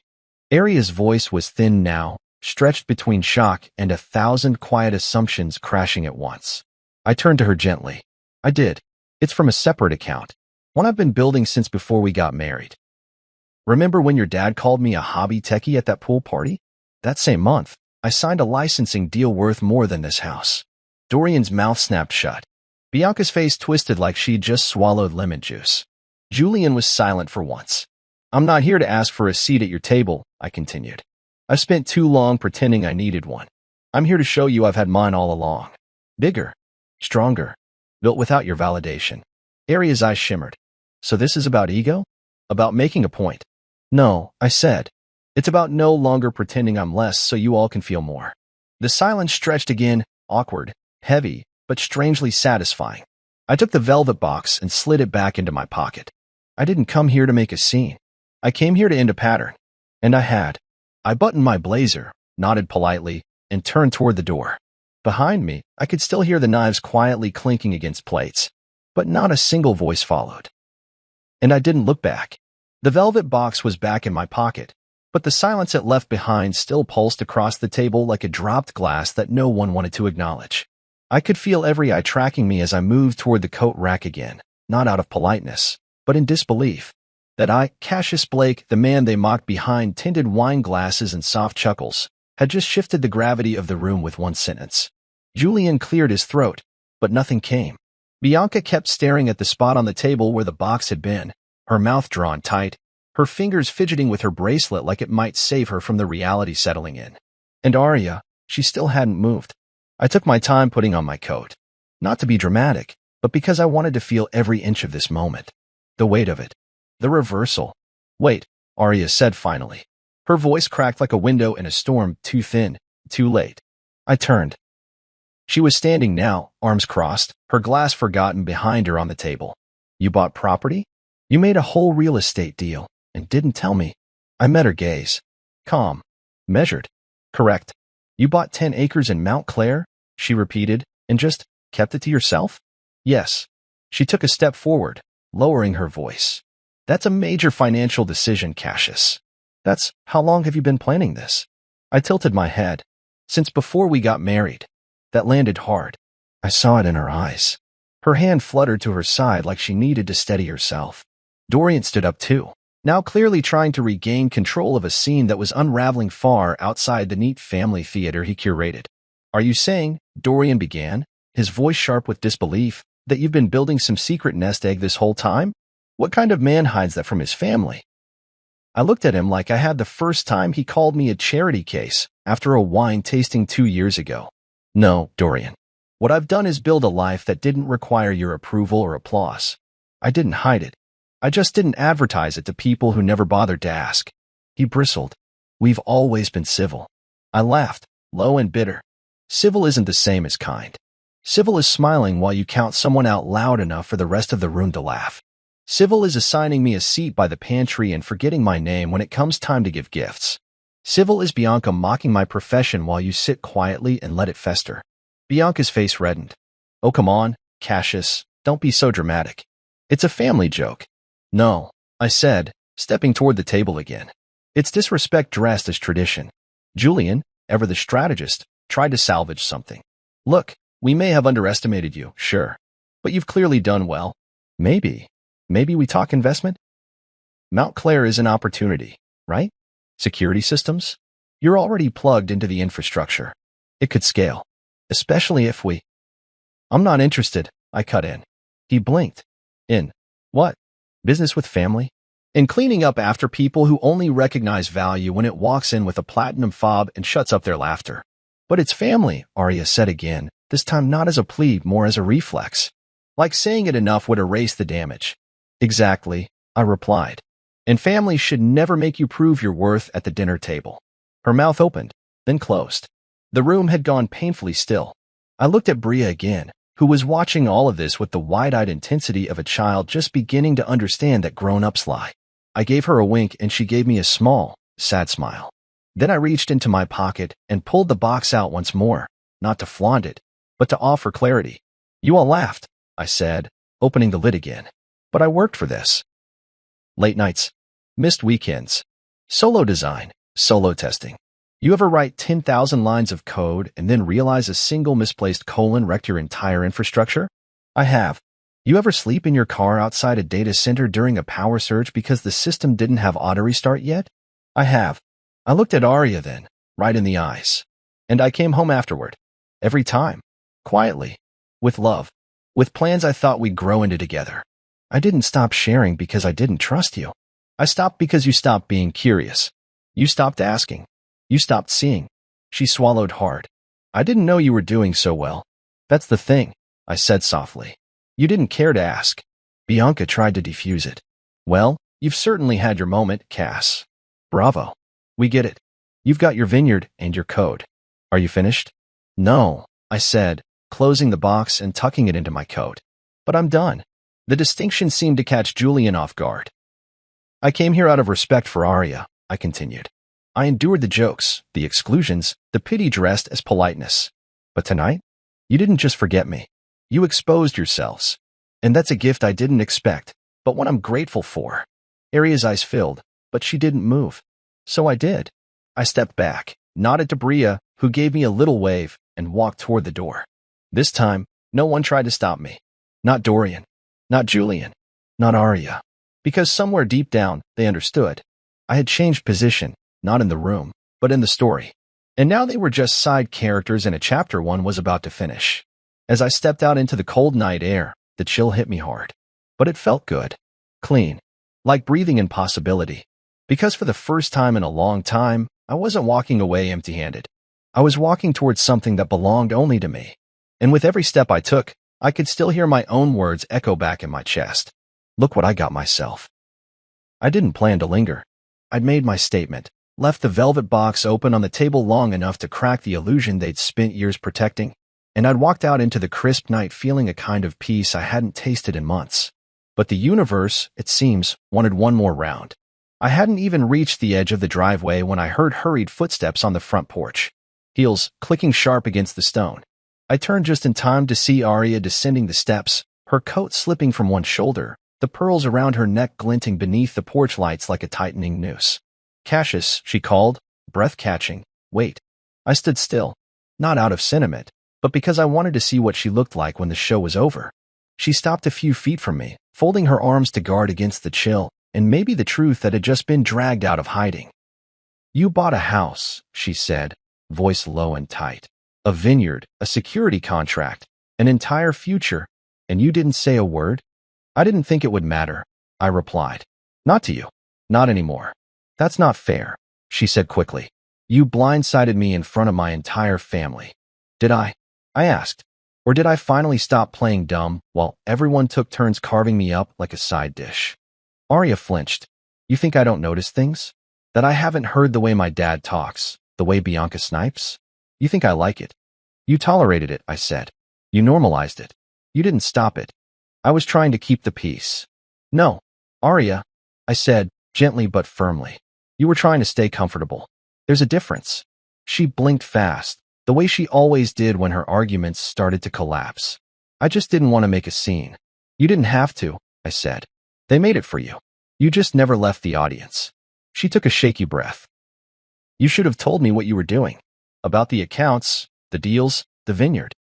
Aria's voice was thin now, stretched between shock and 1,000 quiet assumptions crashing at once. I turned to her gently. I did. It's from a separate account. One I've been building since before we got married. Remember when your dad called me a hobby techie at that pool party? That same month, I signed a licensing deal worth more than this house. Dorian's mouth snapped shut. Bianca's face twisted like she'd just swallowed lemon juice. Julian was silent for once. I'm not here to ask for a seat at your table, I continued. I've spent too long pretending I needed one. I'm here to show you I've had mine all along. Bigger. Stronger. Built without your validation. Aria's eyes shimmered. So this is about ego? About making a point? No, I said. It's about no longer pretending I'm less so you all can feel more. The silence stretched again, awkward, heavy, but strangely satisfying. I took the velvet box and slid it back into my pocket. I didn't come here to make a scene. I came here to end a pattern. And I had. I buttoned my blazer, nodded politely, and turned toward the door. Behind me, I could still hear the knives quietly clinking against plates, but not a single voice followed. And I didn't look back. The velvet box was back in my pocket, but the silence it left behind still pulsed across the table like a dropped glass that no one wanted to acknowledge. I could feel every eye tracking me as I moved toward the coat rack again, not out of politeness, but in disbelief. That I, Cassius Blake, the man they mocked behind tinted wine glasses and soft chuckles, had just shifted the gravity of the room with one sentence. Julian cleared his throat, but nothing came. Bianca kept staring at the spot on the table where the box had been, her mouth drawn tight, her fingers fidgeting with her bracelet like it might save her from the reality settling in. And Arya, she still hadn't moved. I took my time putting on my coat. Not to be dramatic, but because I wanted to feel every inch of this moment. The weight of it. The reversal. Wait, Arya said finally. Her voice cracked like a window in a storm, too thin, too late. I turned. She was standing now, arms crossed, her glass forgotten behind her on the table. You bought property? You made a whole real estate deal, and didn't tell me. I met her gaze. Calm. Measured. Correct. You bought 10 acres in Mount Clair? She repeated, and just kept it to yourself? Yes. She took a step forward, lowering her voice. That's a major financial decision, Cassius. How long have you been planning this? I tilted my head. Since before we got married. That landed hard. I saw it in her eyes. Her hand fluttered to her side like she needed to steady herself. Dorian stood up too, now clearly trying to regain control of a scene that was unraveling far outside the neat family theater he curated. Are you saying, Dorian began, his voice sharp with disbelief, that you've been building some secret nest egg this whole time? What kind of man hides that from his family? I looked at him like I had the first time he called me a charity case after a wine tasting 2 years ago. No, Dorian. What I've done is build a life that didn't require your approval or applause. I didn't hide it. I just didn't advertise it to people who never bothered to ask. He bristled. We've always been civil. I laughed, low and bitter. Civil isn't the same as kind. Civil is smiling while you count someone out loud enough for the rest of the room to laugh. Civil is assigning me a seat by the pantry and forgetting my name when it comes time to give gifts. Civil is Bianca mocking my profession while you sit quietly and let it fester. Bianca's face reddened. Oh, come on, Cassius, don't be so dramatic. It's a family joke. No, I said, stepping toward the table again. It's disrespect dressed as tradition. Julian, ever the strategist, tried to salvage something. Look, we may have underestimated you, sure. But you've clearly done well. Maybe we talk investment? Mount Clair is an opportunity, right? Security systems? You're already plugged into the infrastructure. It could scale, especially if we... I'm not interested, I cut in. He blinked. In what? Business with family? In cleaning up after people who only recognize value when it walks in with a platinum fob and shuts up their laughter. But it's family, Arya said again, this time not as a plea, more as a reflex. Like saying it enough would erase the damage. Exactly, I replied. And family should never make you prove your worth at the dinner table. Her mouth opened, then closed. The room had gone painfully still. I looked at Bria again, who was watching all of this with the wide-eyed intensity of a child just beginning to understand that grown-ups lie. I gave her a wink and she gave me a small, sad smile. Then I reached into my pocket and pulled the box out once more, not to flaunt it, but to offer clarity. You all laughed, I said, opening the lid again. But I worked for this. Late nights. Missed weekends. Solo design. Solo testing. You ever write 10,000 lines of code and then realize a single misplaced colon wrecked your entire infrastructure? I have. You ever sleep in your car outside a data center during a power surge because the system didn't have auto restart yet? I have. I looked at Arya then, right in the eyes. And I came home afterward. Every time. Quietly. With love. With plans I thought we'd grow into together. I didn't stop sharing because I didn't trust you. I stopped because you stopped being curious. You stopped asking. You stopped seeing. She swallowed hard. I didn't know you were doing so well. That's the thing, I said softly. You didn't care to ask. Bianca tried to defuse it. Well, you've certainly had your moment, Cass. Bravo. We get it. You've got your vineyard and your code. Are you finished? No, I said, closing the box and tucking it into my coat. But I'm done. The distinction seemed to catch Julian off guard. I came here out of respect for Arya, I continued. I endured the jokes, the exclusions, the pity dressed as politeness. But tonight, you didn't just forget me. You exposed yourselves. And that's a gift I didn't expect, but one I'm grateful for. Arya's eyes filled, but she didn't move. So I did. I stepped back, nodded to Bria, who gave me a little wave, and walked toward the door. This time, no one tried to stop me. Not Dorian. Not Julian. Not Arya. Because somewhere deep down, they understood. I had changed position, not in the room, but in the story. And now they were just side characters in a chapter one was about to finish. As I stepped out into the cold night air, The chill hit me hard. But it felt good. Clean. Like breathing in possibility. Because for the first time in a long time, I wasn't walking away empty-handed. I was walking towards something that belonged only to me. And with every step I took, I could still hear my own words echo back in my chest. Look what I got myself. I didn't plan to linger. I'd made my statement, left the velvet box open on the table long enough to crack the illusion they'd spent years protecting, and I'd walked out into the crisp night feeling a kind of peace I hadn't tasted in months. But the universe, it seems, wanted one more round. I hadn't even reached the edge of the driveway when I heard hurried footsteps on the front porch, heels clicking sharp against the stone. I turned just in time to see Arya descending the steps, her coat slipping from one shoulder, the pearls around her neck glinting beneath the porch lights like a tightening noose. "Cassius," she called, breath-catching. "Wait." I stood still, not out of sentiment, but because I wanted to see what she looked like when the show was over. She stopped a few feet from me, folding her arms to guard against the chill, and maybe the truth that had just been dragged out of hiding. "You bought a house," she said, voice low and tight. "A vineyard, a security contract, an entire future, and you didn't say a word?" "I didn't think it would matter," I replied. "Not to you. Not anymore." "That's not fair," she said quickly. "You blindsided me in front of my entire family." "Did I?" I asked. "Or did I finally stop playing dumb while everyone took turns carving me up like a side dish?" Arya flinched. "You think I don't notice things? That I haven't heard the way my dad talks, the way Bianca snipes? You think I like it?" "You tolerated it," I said. "You normalized it. You didn't stop it." "I was trying to keep the peace." "No, Arya," I said, gently but firmly. "You were trying to stay comfortable. There's a difference." She blinked fast, the way she always did when her arguments started to collapse. "I just didn't want to make a scene." "You didn't have to," I said. "They made it for you. You just never left the audience." She took a shaky breath. "You should have told me what you were doing. About the accounts, the deals, the vineyard."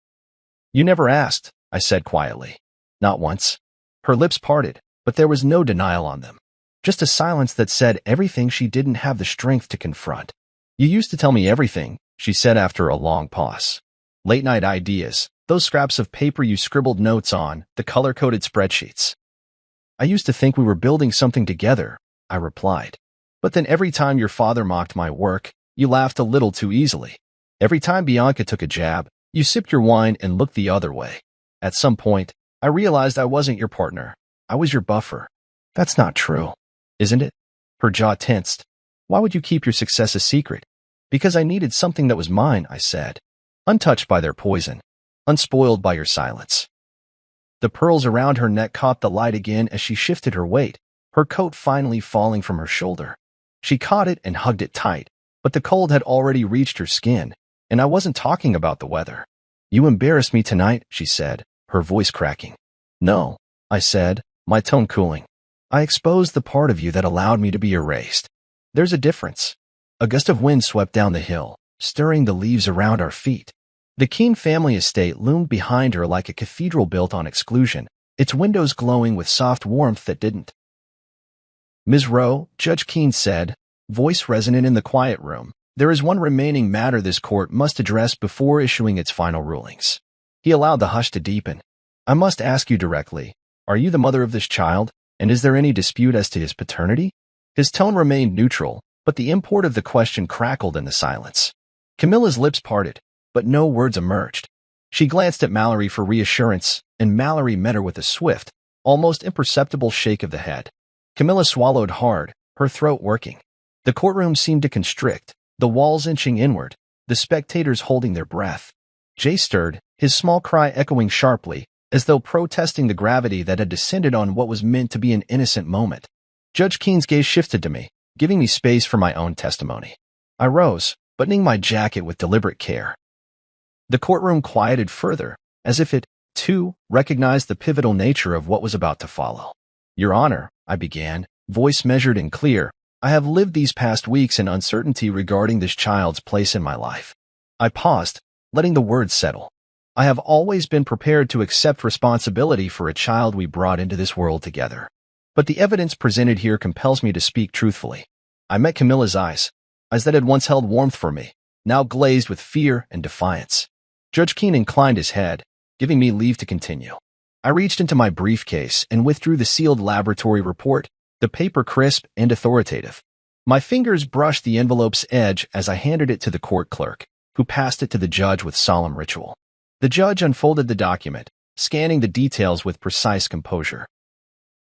"You never asked," I said quietly. "Not once." Her lips parted, but there was no denial on them. Just a silence that said everything she didn't have the strength to confront. "You used to tell me everything," she said after a long pause. "Late-night ideas, those scraps of paper you scribbled notes on, the color-coded spreadsheets." "I used to think we were building something together," I replied. "But then every time your father mocked my work, you laughed a little too easily. Every time Bianca took a jab, you sipped your wine and looked the other way. At some point, I realized I wasn't your partner. I was your buffer." "That's not true, isn't it?" Her jaw tensed. "Why would you keep your success a secret?" "Because I needed something that was mine," I said. "Untouched by their poison. Unspoiled by your silence." The pearls around her neck caught the light again as she shifted her weight, her coat finally falling from her shoulder. She caught it and hugged it tight, but the cold had already reached her skin, and I wasn't talking about the weather. "You embarrassed me tonight," she said, her voice cracking. "No," I said, my tone cooling. "I exposed the part of you that allowed me to be erased. There's a difference." A gust of wind swept down the hill, stirring the leaves around our feet. The Keene family estate loomed behind her like a cathedral built on exclusion, its windows glowing with soft warmth that didn't. "Ms. Rowe," Judge Keene said, voice resonant in the quiet room, "there is one remaining matter this court must address before issuing its final rulings." He allowed the hush to deepen. "I must ask you directly, are you the mother of this child, and is there any dispute as to his paternity?" His tone remained neutral, but the import of the question crackled in the silence. Camilla's lips parted, but no words emerged. She glanced at Mallory for reassurance, and Mallory met her with a swift, almost imperceptible shake of the head. Camilla swallowed hard, her throat working. The courtroom seemed to constrict, the walls inching inward, the spectators holding their breath. Jay stirred, his small cry echoing sharply, as though protesting the gravity that had descended on what was meant to be an innocent moment. Judge Keene's gaze shifted to me, giving me space for my own testimony. I rose, buttoning my jacket with deliberate care. The courtroom quieted further, as if it, too, recognized the pivotal nature of what was about to follow. "Your Honor," I began, voice measured and clear, "I have lived these past weeks in uncertainty regarding this child's place in my life." I paused, letting the words settle. "I have always been prepared to accept responsibility for a child we brought into this world together. But the evidence presented here compels me to speak truthfully." I met Camilla's eyes that had once held warmth for me, now glazed with fear and defiance. Judge Keene inclined his head, giving me leave to continue. I reached into my briefcase and withdrew the sealed laboratory report, the paper crisp and authoritative. My fingers brushed the envelope's edge as I handed it to the court clerk, who passed it to the judge with solemn ritual. The judge unfolded the document, scanning the details with precise composure.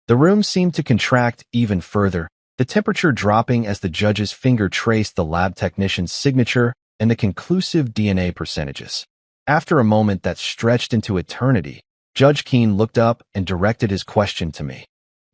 The room seemed to contract even further, the temperature dropping as the judge's finger traced the lab technician's signature and the conclusive DNA percentages. After a moment that stretched into eternity, Judge Keene looked up and directed his question to me.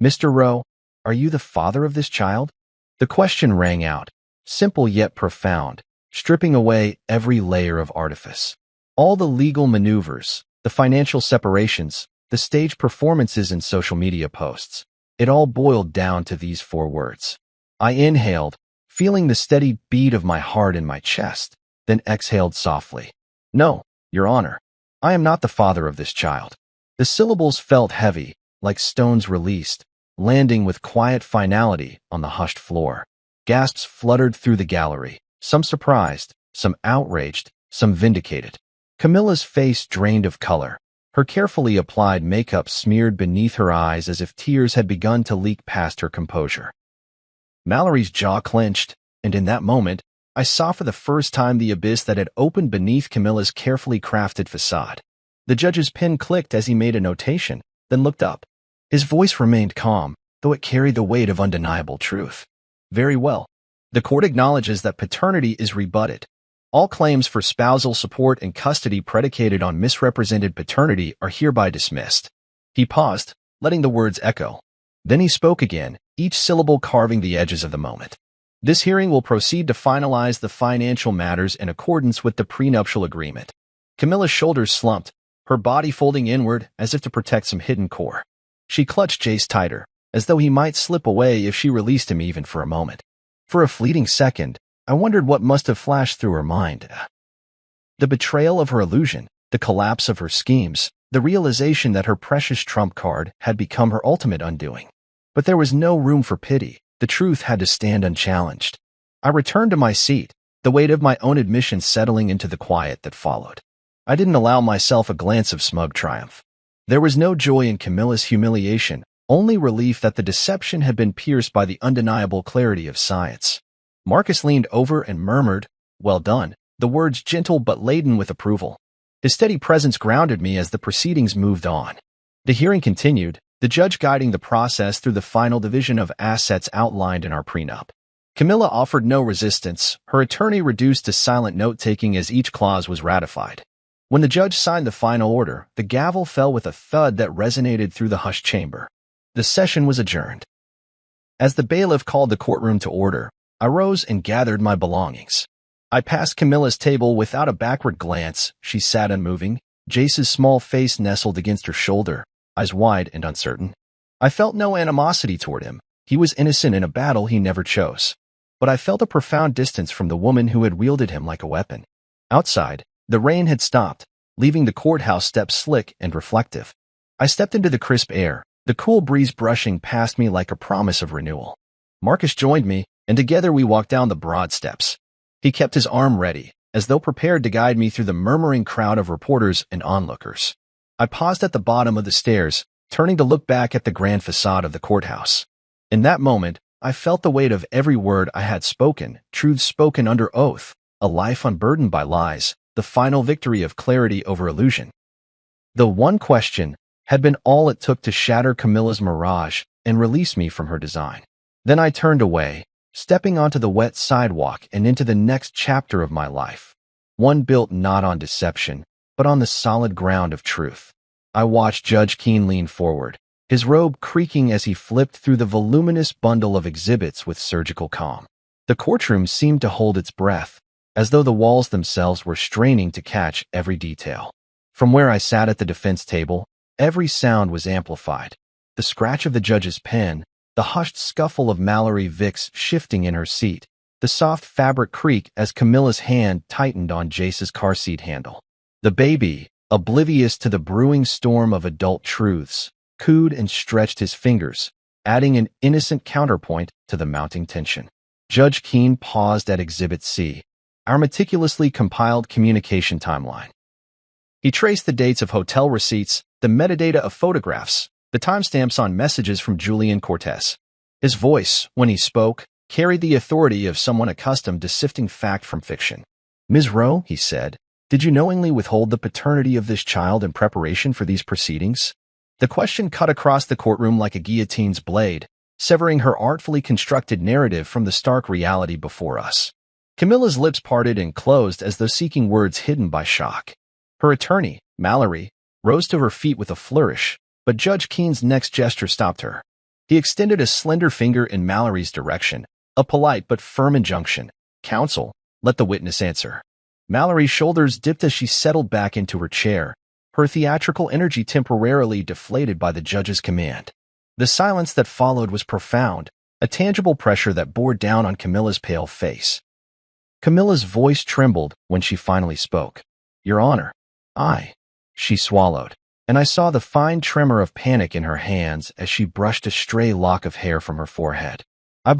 "Mr. Rowe, are you the father of this child?" The question rang out, simple yet profound, stripping away every layer of artifice. All the legal maneuvers, the financial separations, the stage performances and social media posts, it all boiled down to these 4 words. I inhaled, feeling the steady beat of my heart in my chest, then exhaled softly. "No, Your Honor, I am not the father of this child." The syllables felt heavy, like stones released, landing with quiet finality on the hushed floor. Gasps fluttered through the gallery, some surprised, some outraged, some vindicated. Camilla's face drained of color, her carefully applied makeup smeared beneath her eyes as if tears had begun to leak past her composure. Mallory's jaw clenched, and in that moment, I saw for the first time the abyss that had opened beneath Camilla's carefully crafted facade. The judge's pen clicked as he made a notation, then looked up. His voice remained calm, though it carried the weight of undeniable truth. "Very well. The court acknowledges that paternity is rebutted. All claims for spousal support and custody predicated on misrepresented paternity are hereby dismissed." He paused, letting the words echo. Then he spoke again, each syllable carving the edges of the moment. "This hearing will proceed to finalize the financial matters in accordance with the prenuptial agreement." Camilla's shoulders slumped, her body folding inward as if to protect some hidden core. She clutched Jace tighter, as though he might slip away if she released him even for a moment. For a fleeting second, I wondered what must have flashed through her mind. The betrayal of her illusion, the collapse of her schemes, the realization that her precious trump card had become her ultimate undoing. But there was no room for pity. The truth had to stand unchallenged. I returned to my seat, the weight of my own admission settling into the quiet that followed. I didn't allow myself a glance of smug triumph. There was no joy in Camilla's humiliation, only relief that the deception had been pierced by the undeniable clarity of science. Marcus leaned over and murmured, "Well done," the words gentle but laden with approval. His steady presence grounded me as the proceedings moved on. The hearing continued, the judge guiding the process through the final division of assets outlined in our prenup. Camilla offered no resistance, her attorney reduced to silent note-taking as each clause was ratified. When the judge signed the final order, the gavel fell with a thud that resonated through the hushed chamber. The session was adjourned. As the bailiff called the courtroom to order, I rose and gathered my belongings. I passed Camilla's table without a backward glance. She sat unmoving, Jace's small face nestled against her shoulder, eyes wide and uncertain. I felt no animosity toward him. He was innocent in a battle he never chose. But I felt a profound distance from the woman who had wielded him like a weapon. Outside, the rain had stopped, leaving the courthouse steps slick and reflective. I stepped into the crisp air, the cool breeze brushing past me like a promise of renewal. Marcus joined me, and together we walked down the broad steps. He kept his arm ready, as though prepared to guide me through the murmuring crowd of reporters and onlookers. I paused at the bottom of the stairs, turning to look back at the grand facade of the courthouse. In that moment, I felt the weight of every word I had spoken, truths spoken under oath, a life unburdened by lies, the final victory of clarity over illusion. The one question had been all it took to shatter Camilla's mirage and release me from her design. Then I turned away, stepping onto the wet sidewalk and into the next chapter of my life, one built not on deception, but on the solid ground of truth. I watched Judge Keene lean forward, his robe creaking as he flipped through the voluminous bundle of exhibits with surgical calm. The courtroom seemed to hold its breath, as though the walls themselves were straining to catch every detail. From where I sat at the defense table, every sound was amplified. The scratch of the judge's pen, the hushed scuffle of Mallory Vicks shifting in her seat, the soft fabric creak as Camilla's hand tightened on Jace's car seat handle. The baby, oblivious to the brewing storm of adult truths, cooed and stretched his fingers, adding an innocent counterpoint to the mounting tension. Judge Keene paused at Exhibit C, our meticulously compiled communication timeline. He traced the dates of hotel receipts, the metadata of photographs, the timestamps on messages from Julian Cortez. His voice, when he spoke, carried the authority of someone accustomed to sifting fact from fiction. "Ms. Rowe," he said, "did you knowingly withhold the paternity of this child in preparation for these proceedings?" The question cut across the courtroom like a guillotine's blade, severing her artfully constructed narrative from the stark reality before us. Camilla's lips parted and closed as though seeking words hidden by shock. Her attorney, Mallory, rose to her feet with a flourish, but Judge Keene's next gesture stopped her. He extended a slender finger in Mallory's direction, a polite but firm injunction. "Counsel, let the witness answer." Mallory's shoulders dipped as she settled back into her chair, her theatrical energy temporarily deflated by the judge's command. The silence that followed was profound, a tangible pressure that bore down on Camilla's pale face. Camilla's voice trembled when she finally spoke. "Your Honor, She swallowed, and I saw the fine tremor of panic in her hands as she brushed a stray lock of hair from her forehead. I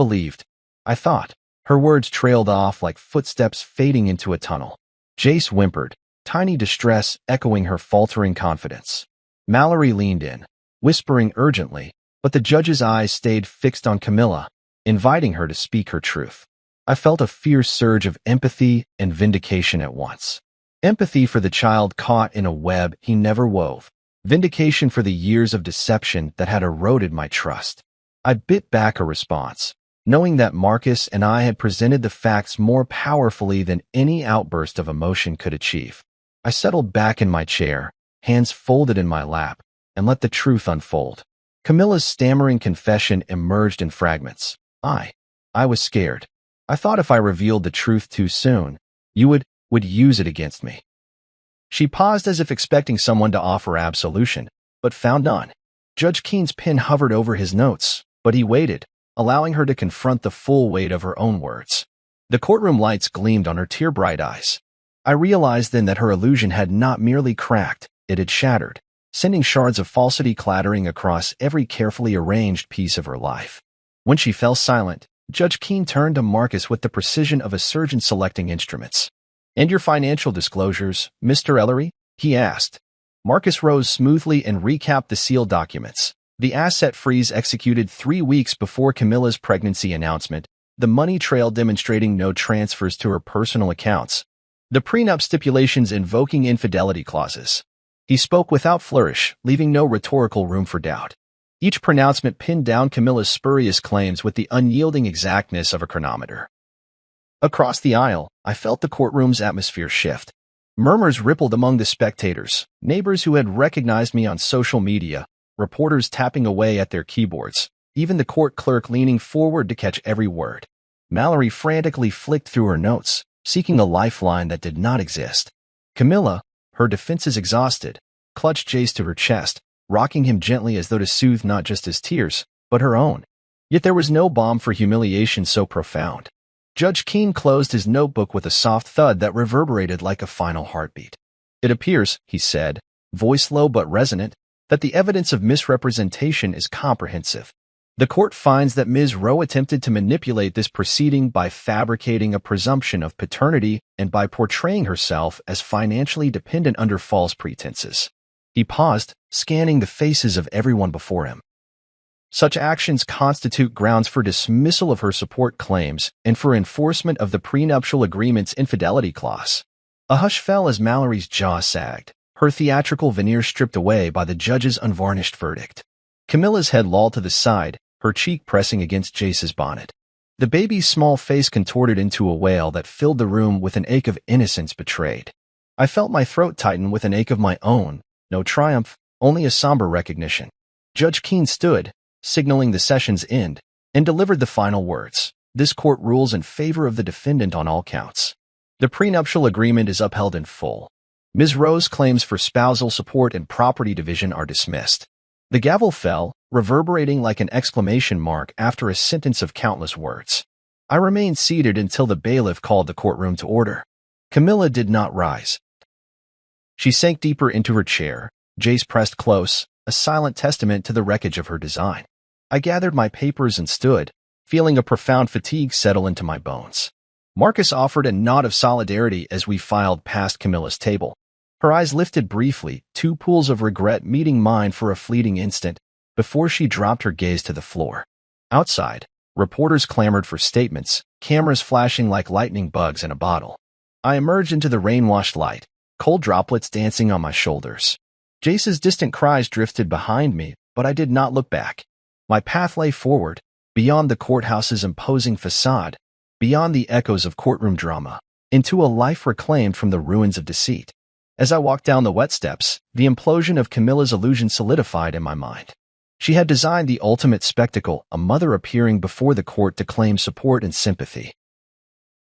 thought. Her words trailed off like footsteps fading into a tunnel. Jace whimpered, tiny distress echoing her faltering confidence. Mallory leaned in, whispering urgently, but the judge's eyes stayed fixed on Camilla, inviting her to speak her truth. I felt a fierce surge of empathy and vindication at once. Empathy for the child caught in a web he never wove. Vindication for the years of deception that had eroded my trust. I bit back a response, knowing that Marcus and I had presented the facts more powerfully than any outburst of emotion could achieve. I settled back in my chair, hands folded in my lap, and let the truth unfold. Camilla's stammering confession emerged in fragments. I was scared. I thought if I revealed the truth too soon, you would use it against me. She paused as if expecting someone to offer absolution, but found none. Judge Keene's pen hovered over his notes, but he waited, allowing her to confront the full weight of her own words. The courtroom lights gleamed on her tear-bright eyes. I realized then that her illusion had not merely cracked, it had shattered, sending shards of falsity clattering across every carefully arranged piece of her life. When she fell silent, Judge Keene turned to Marcus with the precision of a surgeon selecting instruments. "And your financial disclosures, Mr. Ellery?" he asked. Marcus rose smoothly and recapped the sealed documents. The asset freeze executed 3 weeks before Camilla's pregnancy announcement, the money trail demonstrating no transfers to her personal accounts, the prenup stipulations invoking infidelity clauses. He spoke without flourish, leaving no rhetorical room for doubt. Each pronouncement pinned down Camilla's spurious claims with the unyielding exactness of a chronometer. Across the aisle, I felt the courtroom's atmosphere shift. Murmurs rippled among the spectators, neighbors who had recognized me on social media, reporters tapping away at their keyboards, even the court clerk leaning forward to catch every word. Mallory frantically flicked through her notes, seeking a lifeline that did not exist. Camilla, her defenses exhausted, clutched Jace to her chest, rocking him gently as though to soothe not just his tears, but her own. Yet there was no balm for humiliation so profound. Judge Keene closed his notebook with a soft thud that reverberated like a final heartbeat. "It appears," he said, voice low but resonant, "that the evidence of misrepresentation is comprehensive. The court finds that Ms. Rowe attempted to manipulate this proceeding by fabricating a presumption of paternity and by portraying herself as financially dependent under false pretenses." He paused, scanning the faces of everyone before him. "Such actions constitute grounds for dismissal of her support claims and for enforcement of the prenuptial agreement's infidelity clause." A hush fell as Mallory's jaw sagged, her theatrical veneer stripped away by the judge's unvarnished verdict. Camilla's head lolled to the side, her cheek pressing against Jace's bonnet. The baby's small face contorted into a wail that filled the room with an ache of innocence betrayed. I felt my throat tighten with an ache of my own, no triumph, only a somber recognition. Judge Keene stood, signaling the session's end, and delivered the final words. "This court rules in favor of the defendant on all counts. The prenuptial agreement is upheld in full. Ms. Rowe's claims for spousal support and property division are dismissed." The gavel fell, reverberating like an exclamation mark after a sentence of countless words. I remained seated until the bailiff called the courtroom to order. Camilla did not rise. She sank deeper into her chair, Jace pressed close, a silent testament to the wreckage of her design. I gathered my papers and stood, feeling a profound fatigue settle into my bones. Marcus offered a nod of solidarity as we filed past Camilla's table. Her eyes lifted briefly, two pools of regret meeting mine for a fleeting instant, before she dropped her gaze to the floor. Outside, reporters clamored for statements, cameras flashing like lightning bugs in a bottle. I emerged into the rain-washed light, cold droplets dancing on my shoulders. Jace's distant cries drifted behind me, but I did not look back. My path lay forward, beyond the courthouse's imposing facade, beyond the echoes of courtroom drama, into a life reclaimed from the ruins of deceit. As I walked down the wet steps, the implosion of Camilla's illusion solidified in my mind. She had designed the ultimate spectacle, a mother appearing before the court to claim support and sympathy.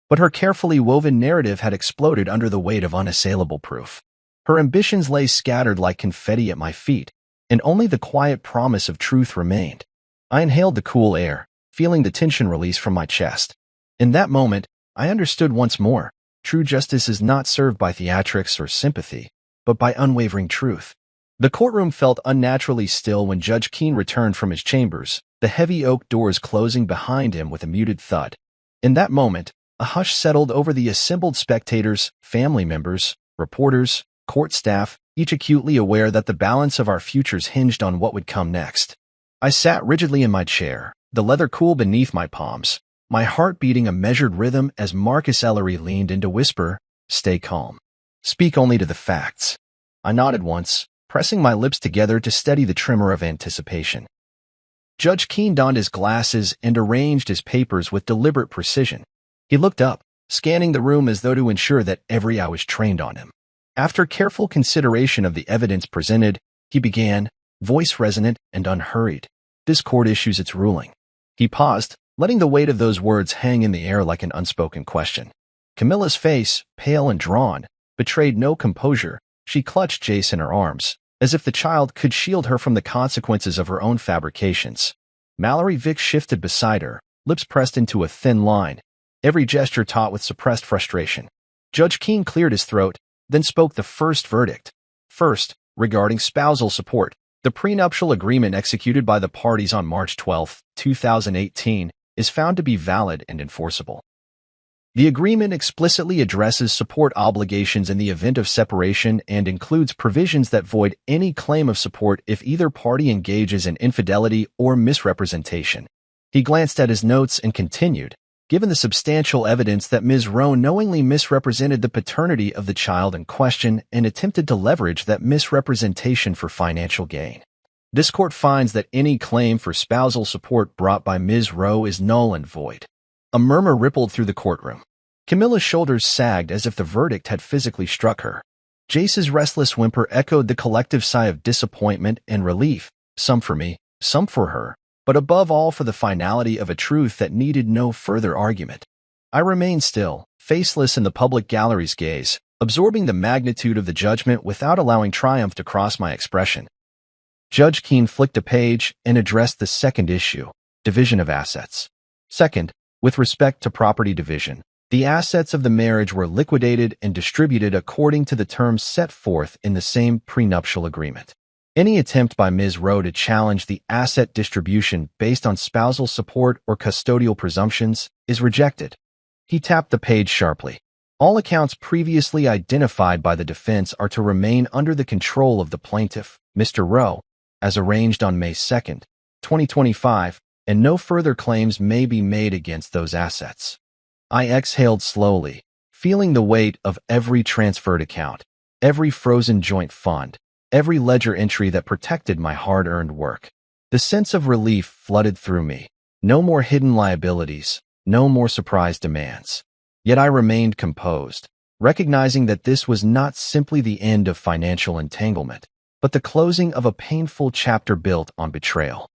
But her carefully woven narrative had exploded under the weight of unassailable proof. Her ambitions lay scattered like confetti at my feet, and only the quiet promise of truth remained. I inhaled the cool air, feeling the tension release from my chest. In that moment, I understood once more, true justice is not served by theatrics or sympathy, but by unwavering truth. The courtroom felt unnaturally still when Judge Keene returned from his chambers, the heavy oak doors closing behind him with a muted thud. In that moment, a hush settled over the assembled spectators, family members, reporters, court staff, each acutely aware that the balance of our futures hinged on what would come next. I sat rigidly in my chair, the leather cool beneath my palms, my heart beating a measured rhythm as Marcus Ellery leaned in to whisper, "Stay calm. Speak only to the facts." I nodded once, pressing my lips together to steady the tremor of anticipation. Judge Keene donned his glasses and arranged his papers with deliberate precision. He looked up, scanning the room as though to ensure that every eye was trained on him. After careful consideration of the evidence presented, he began, voice resonant and unhurried. "This court issues its ruling." He paused, letting the weight of those words hang in the air like an unspoken question. Camilla's face, pale and drawn, betrayed no composure. She clutched Jace in her arms, as if the child could shield her from the consequences of her own fabrications. Mallory Vick shifted beside her, lips pressed into a thin line, every gesture taut with suppressed frustration. Judge Keene cleared his throat, then spoke the first verdict. First, regarding spousal support, the prenuptial agreement executed by the parties on March 12, 2018, is found to be valid and enforceable. The agreement explicitly addresses support obligations in the event of separation and includes provisions that void any claim of support if either party engages in infidelity or misrepresentation. He glanced at his notes and continued, "Given the substantial evidence that Ms. Rowe knowingly misrepresented the paternity of the child in question and attempted to leverage that misrepresentation for financial gain, this court finds that any claim for spousal support brought by Ms. Rowe is null and void." A murmur rippled through the courtroom. Camilla's shoulders sagged as if the verdict had physically struck her. Jace's restless whimper echoed the collective sigh of disappointment and relief, some for me, some for her, but above all for the finality of a truth that needed no further argument. I remained still, faceless in the public gallery's gaze, absorbing the magnitude of the judgment without allowing triumph to cross my expression. Judge Keene flicked a page and addressed the second issue, division of assets. Second, with respect to property division, the assets of the marriage were liquidated and distributed according to the terms set forth in the same prenuptial agreement. Any attempt by Ms. Rowe to challenge the asset distribution based on spousal support or custodial presumptions is rejected. He tapped the page sharply. All accounts previously identified by the defense are to remain under the control of the plaintiff, Mr. Rowe, as arranged on May 2, 2025, and no further claims may be made against those assets. I exhaled slowly, feeling the weight of every transferred account, every frozen joint fund, every ledger entry that protected my hard-earned work. The sense of relief flooded through me. No more hidden liabilities, no more surprise demands. Yet I remained composed, recognizing that this was not simply the end of financial entanglement, but the closing of a painful chapter built on betrayal.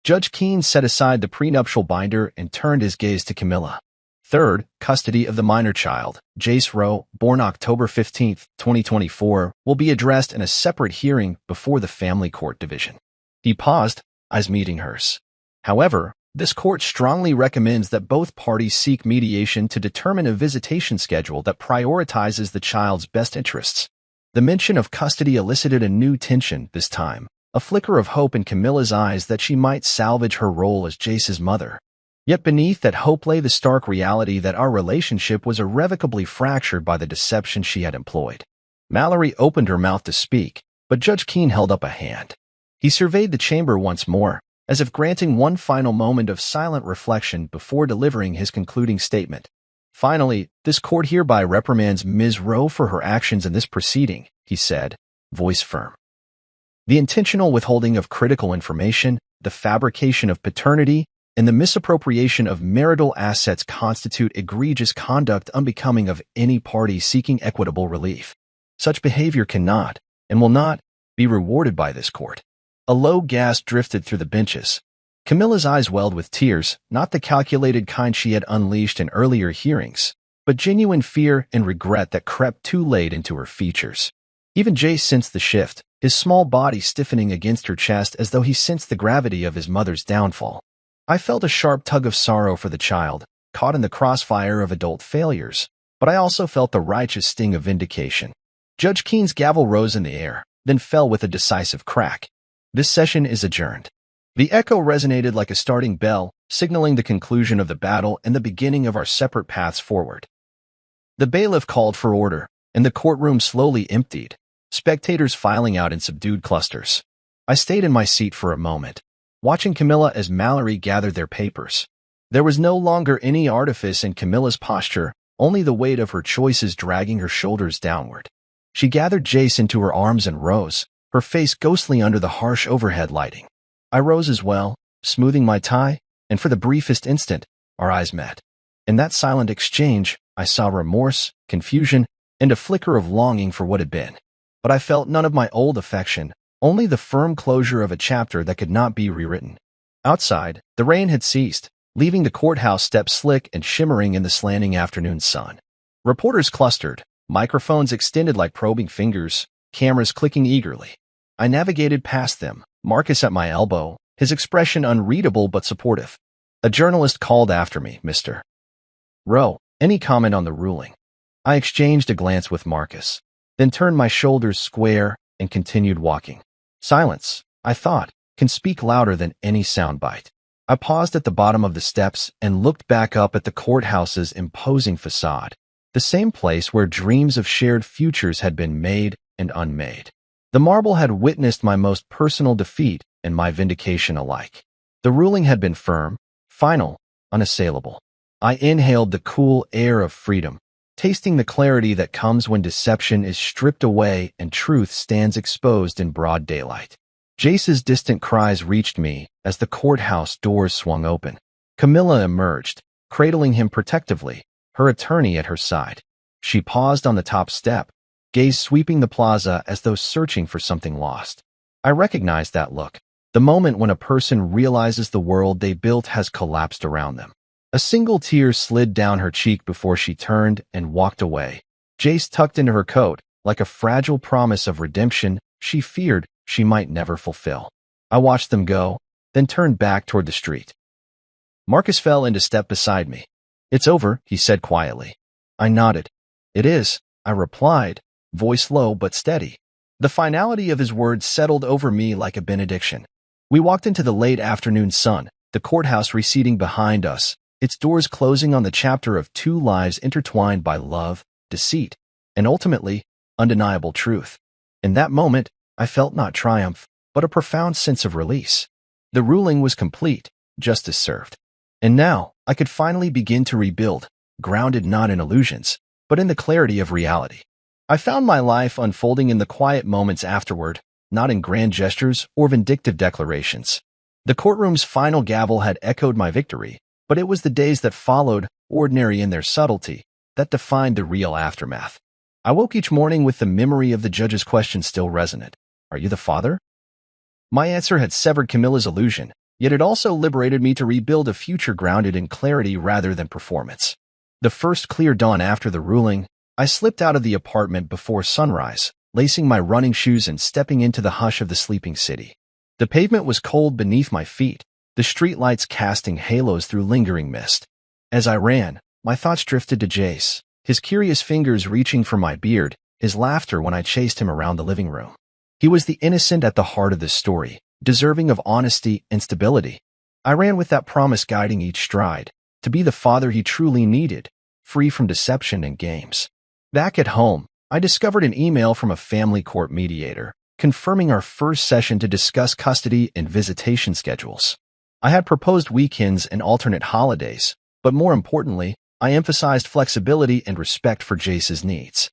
Judge Keene set aside the prenuptial binder and turned his gaze to Camilla. Third, custody of the minor child, Jace Rowe, born October 15, 2024, will be addressed in a separate hearing before the family court division. He paused, eyes meeting hers. However, this court strongly recommends that both parties seek mediation to determine a visitation schedule that prioritizes the child's best interests. The mention of custody elicited a new tension this time, a flicker of hope in Camilla's eyes that she might salvage her role as Jace's mother. Yet beneath that hope lay the stark reality that our relationship was irrevocably fractured by the deception she had employed. Mallory opened her mouth to speak, but Judge Keene held up a hand. He surveyed the chamber once more, as if granting one final moment of silent reflection before delivering his concluding statement. Finally, this court hereby reprimands Ms. Rowe for her actions in this proceeding, he said, voice firm. The intentional withholding of critical information, the fabrication of paternity, and the misappropriation of marital assets constitute egregious conduct unbecoming of any party seeking equitable relief. Such behavior cannot, and will not, be rewarded by this court. A low gasp drifted through the benches. Camilla's eyes welled with tears, not the calculated kind she had unleashed in earlier hearings, but genuine fear and regret that crept too late into her features. Even Jace sensed the shift, his small body stiffening against her chest as though he sensed the gravity of his mother's downfall. I felt a sharp tug of sorrow for the child, caught in the crossfire of adult failures, but I also felt the righteous sting of vindication. Judge Keene's gavel rose in the air, then fell with a decisive crack. This session is adjourned. The echo resonated like a starting bell, signaling the conclusion of the battle and the beginning of our separate paths forward. The bailiff called for order, and the courtroom slowly emptied, spectators filing out in subdued clusters. I stayed in my seat for a moment, watching Camilla as Mallory gathered their papers. There was no longer any artifice in Camilla's posture, only the weight of her choices dragging her shoulders downward. She gathered Jace into her arms and rose, her face ghostly under the harsh overhead lighting. I rose as well, smoothing my tie, and for the briefest instant, our eyes met. In that silent exchange, I saw remorse, confusion, and a flicker of longing for what had been. But I felt none of my old affection, only the firm closure of a chapter that could not be rewritten. Outside, the rain had ceased, leaving the courthouse steps slick and shimmering in the slanting afternoon sun. Reporters clustered, microphones extended like probing fingers, cameras clicking eagerly. I navigated past them, Marcus at my elbow, his expression unreadable but supportive. A journalist called after me, Mr. Rowe, any comment on the ruling? I exchanged a glance with Marcus, then turned my shoulders square and continued walking. Silence, I thought, can speak louder than any soundbite. I paused at the bottom of the steps and looked back up at the courthouse's imposing facade, the same place where dreams of shared futures had been made and unmade. The marble had witnessed my most personal defeat and my vindication alike. The ruling had been firm, final, unassailable. I inhaled the cool air of freedom, tasting the clarity that comes when deception is stripped away and truth stands exposed in broad daylight. Jace's distant cries reached me as the courthouse doors swung open. Camilla emerged, cradling him protectively, her attorney at her side. She paused on the top step, gaze sweeping the plaza as though searching for something lost. I recognized that look, the moment when a person realizes the world they built has collapsed around them. A single tear slid down her cheek before she turned and walked away. Jace tucked into her coat, like a fragile promise of redemption she feared she might never fulfill. I watched them go, then turned back toward the street. Marcus fell into step beside me. "It's over," he said quietly. I nodded. "It is," I replied, voice low but steady. The finality of his words settled over me like a benediction. We walked into the late afternoon sun, the courthouse receding behind us, its doors closing on the chapter of two lives intertwined by love, deceit, and ultimately, undeniable truth. In that moment, I felt not triumph, but a profound sense of release. The ruling was complete, justice served. And now, I could finally begin to rebuild, grounded not in illusions, but in the clarity of reality. I found my life unfolding in the quiet moments afterward, not in grand gestures or vindictive declarations. The courtroom's final gavel had echoed my victory, but it was the days that followed, ordinary in their subtlety, that defined the real aftermath. I woke each morning with the memory of the judge's question still resonant. "Are you the father?" My answer had severed Camilla's illusion, yet it also liberated me to rebuild a future grounded in clarity rather than performance. The first clear dawn after the ruling, I slipped out of the apartment before sunrise, lacing my running shoes and stepping into the hush of the sleeping city. The pavement was cold beneath my feet, the streetlights casting halos through lingering mist. As I ran, my thoughts drifted to Jace, his curious fingers reaching for my beard, his laughter when I chased him around the living room. He was the innocent at the heart of this story, deserving of honesty and stability. I ran with that promise guiding each stride, to be the father he truly needed, free from deception and games. Back at home, I discovered an email from a family court mediator, confirming our first session to discuss custody and visitation schedules. I had proposed weekends and alternate holidays, but more importantly, I emphasized flexibility and respect for Jace's needs.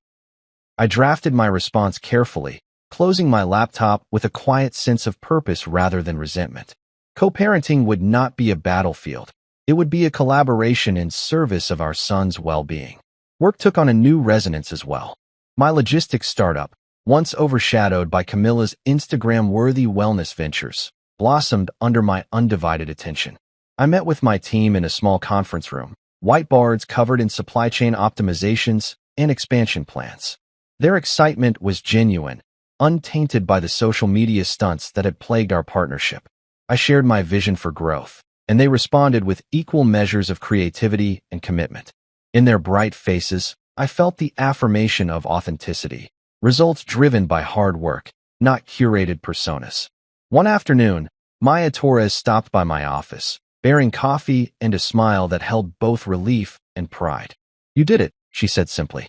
I drafted my response carefully, closing my laptop with a quiet sense of purpose rather than resentment. Co-parenting would not be a battlefield. It would be a collaboration in service of our son's well-being. Work took on a new resonance as well. My logistics startup, once overshadowed by Camilla's Instagram-worthy wellness ventures, blossomed under my undivided attention. I met with my team in a small conference room, whiteboards covered in supply chain optimizations and expansion plans. Their excitement was genuine, untainted by the social media stunts that had plagued our partnership. I shared my vision for growth, and they responded with equal measures of creativity and commitment. In their bright faces, I felt the affirmation of authenticity, results driven by hard work, not curated personas. One afternoon, Maya Torres stopped by my office, bearing coffee and a smile that held both relief and pride. "You did it," she said simply.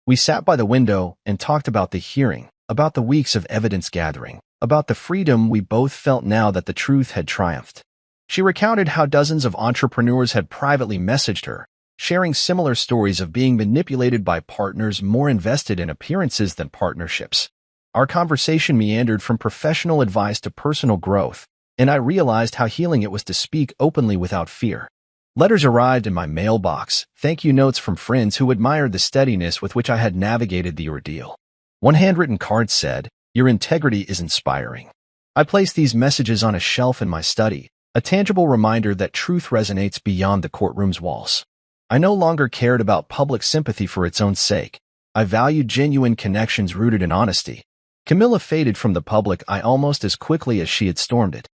We sat by the window and talked about the hearing, about the weeks of evidence gathering, about the freedom we both felt now that the truth had triumphed. She recounted how dozens of entrepreneurs had privately messaged her, sharing similar stories of being manipulated by partners more invested in appearances than partnerships. Our conversation meandered from professional advice to personal growth, and I realized how healing it was to speak openly without fear. Letters arrived in my mailbox, thank you notes from friends who admired the steadiness with which I had navigated the ordeal. One handwritten card said, "Your integrity is inspiring." I placed these messages on a shelf in my study, a tangible reminder that truth resonates beyond the courtroom's walls. I no longer cared about public sympathy for its own sake. I valued genuine connections rooted in honesty. Camilla faded from the public eye almost as quickly as she had stormed it.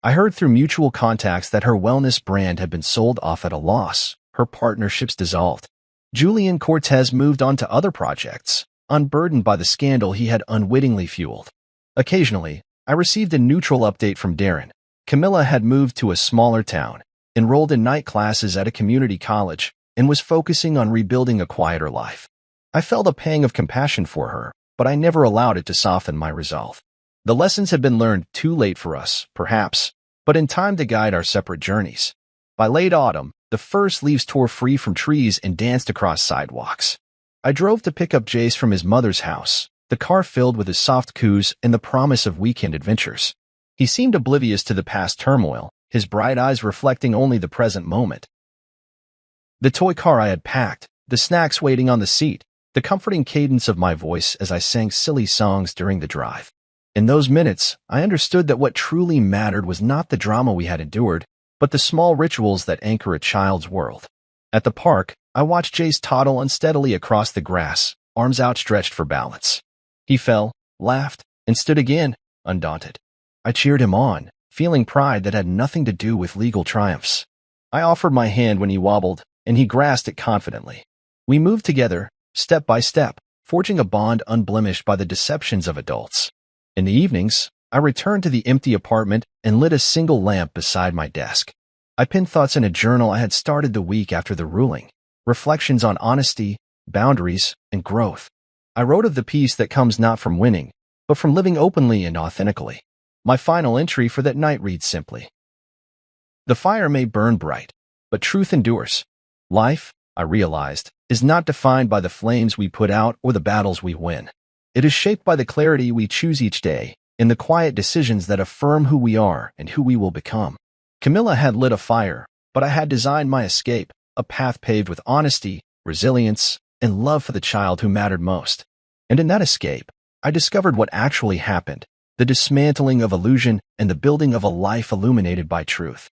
I heard through mutual contacts that her wellness brand had been sold off at a loss, her partnerships dissolved. Julian Cortez moved on to other projects, unburdened by the scandal he had unwittingly fueled. Occasionally, I received a neutral update from Darren. Camilla had moved to a smaller town, enrolled in night classes at a community college, and was focusing on rebuilding a quieter life. I felt a pang of compassion for her, but I never allowed it to soften my resolve. The lessons had been learned too late for us, perhaps, but in time to guide our separate journeys. By late autumn, the first leaves tore free from trees and danced across sidewalks. I drove to pick up Jace from his mother's house, the car filled with his soft coos and the promise of weekend adventures. He seemed oblivious to the past turmoil, his bright eyes reflecting only the present moment. The toy car I had packed, the snacks waiting on the seat, the comforting cadence of my voice as I sang silly songs during the drive. In those minutes, I understood that what truly mattered was not the drama we had endured, but the small rituals that anchor a child's world. At the park, I watched Jace toddle unsteadily across the grass, arms outstretched for balance. He fell, laughed, and stood again, undaunted. I cheered him on, feeling pride that had nothing to do with legal triumphs. I offered my hand when he wobbled, and he grasped it confidently. We moved together, step by step, forging a bond unblemished by the deceptions of adults. In the evenings, I returned to the empty apartment and lit a single lamp beside my desk. I pinned thoughts in a journal I had started the week after the ruling, reflections on honesty, boundaries, and growth. I wrote of the peace that comes not from winning, but from living openly and authentically. My final entry for that night reads simply, "The fire may burn bright, but truth endures. Life, I realized, is not defined by the flames we put out or the battles we win. It is shaped by the clarity we choose each day, in the quiet decisions that affirm who we are and who we will become." Camilla had lit a fire, but I had designed my escape, a path paved with honesty, resilience, and love for the child who mattered most. And in that escape, I discovered what actually happened, the dismantling of illusion and the building of a life illuminated by truth.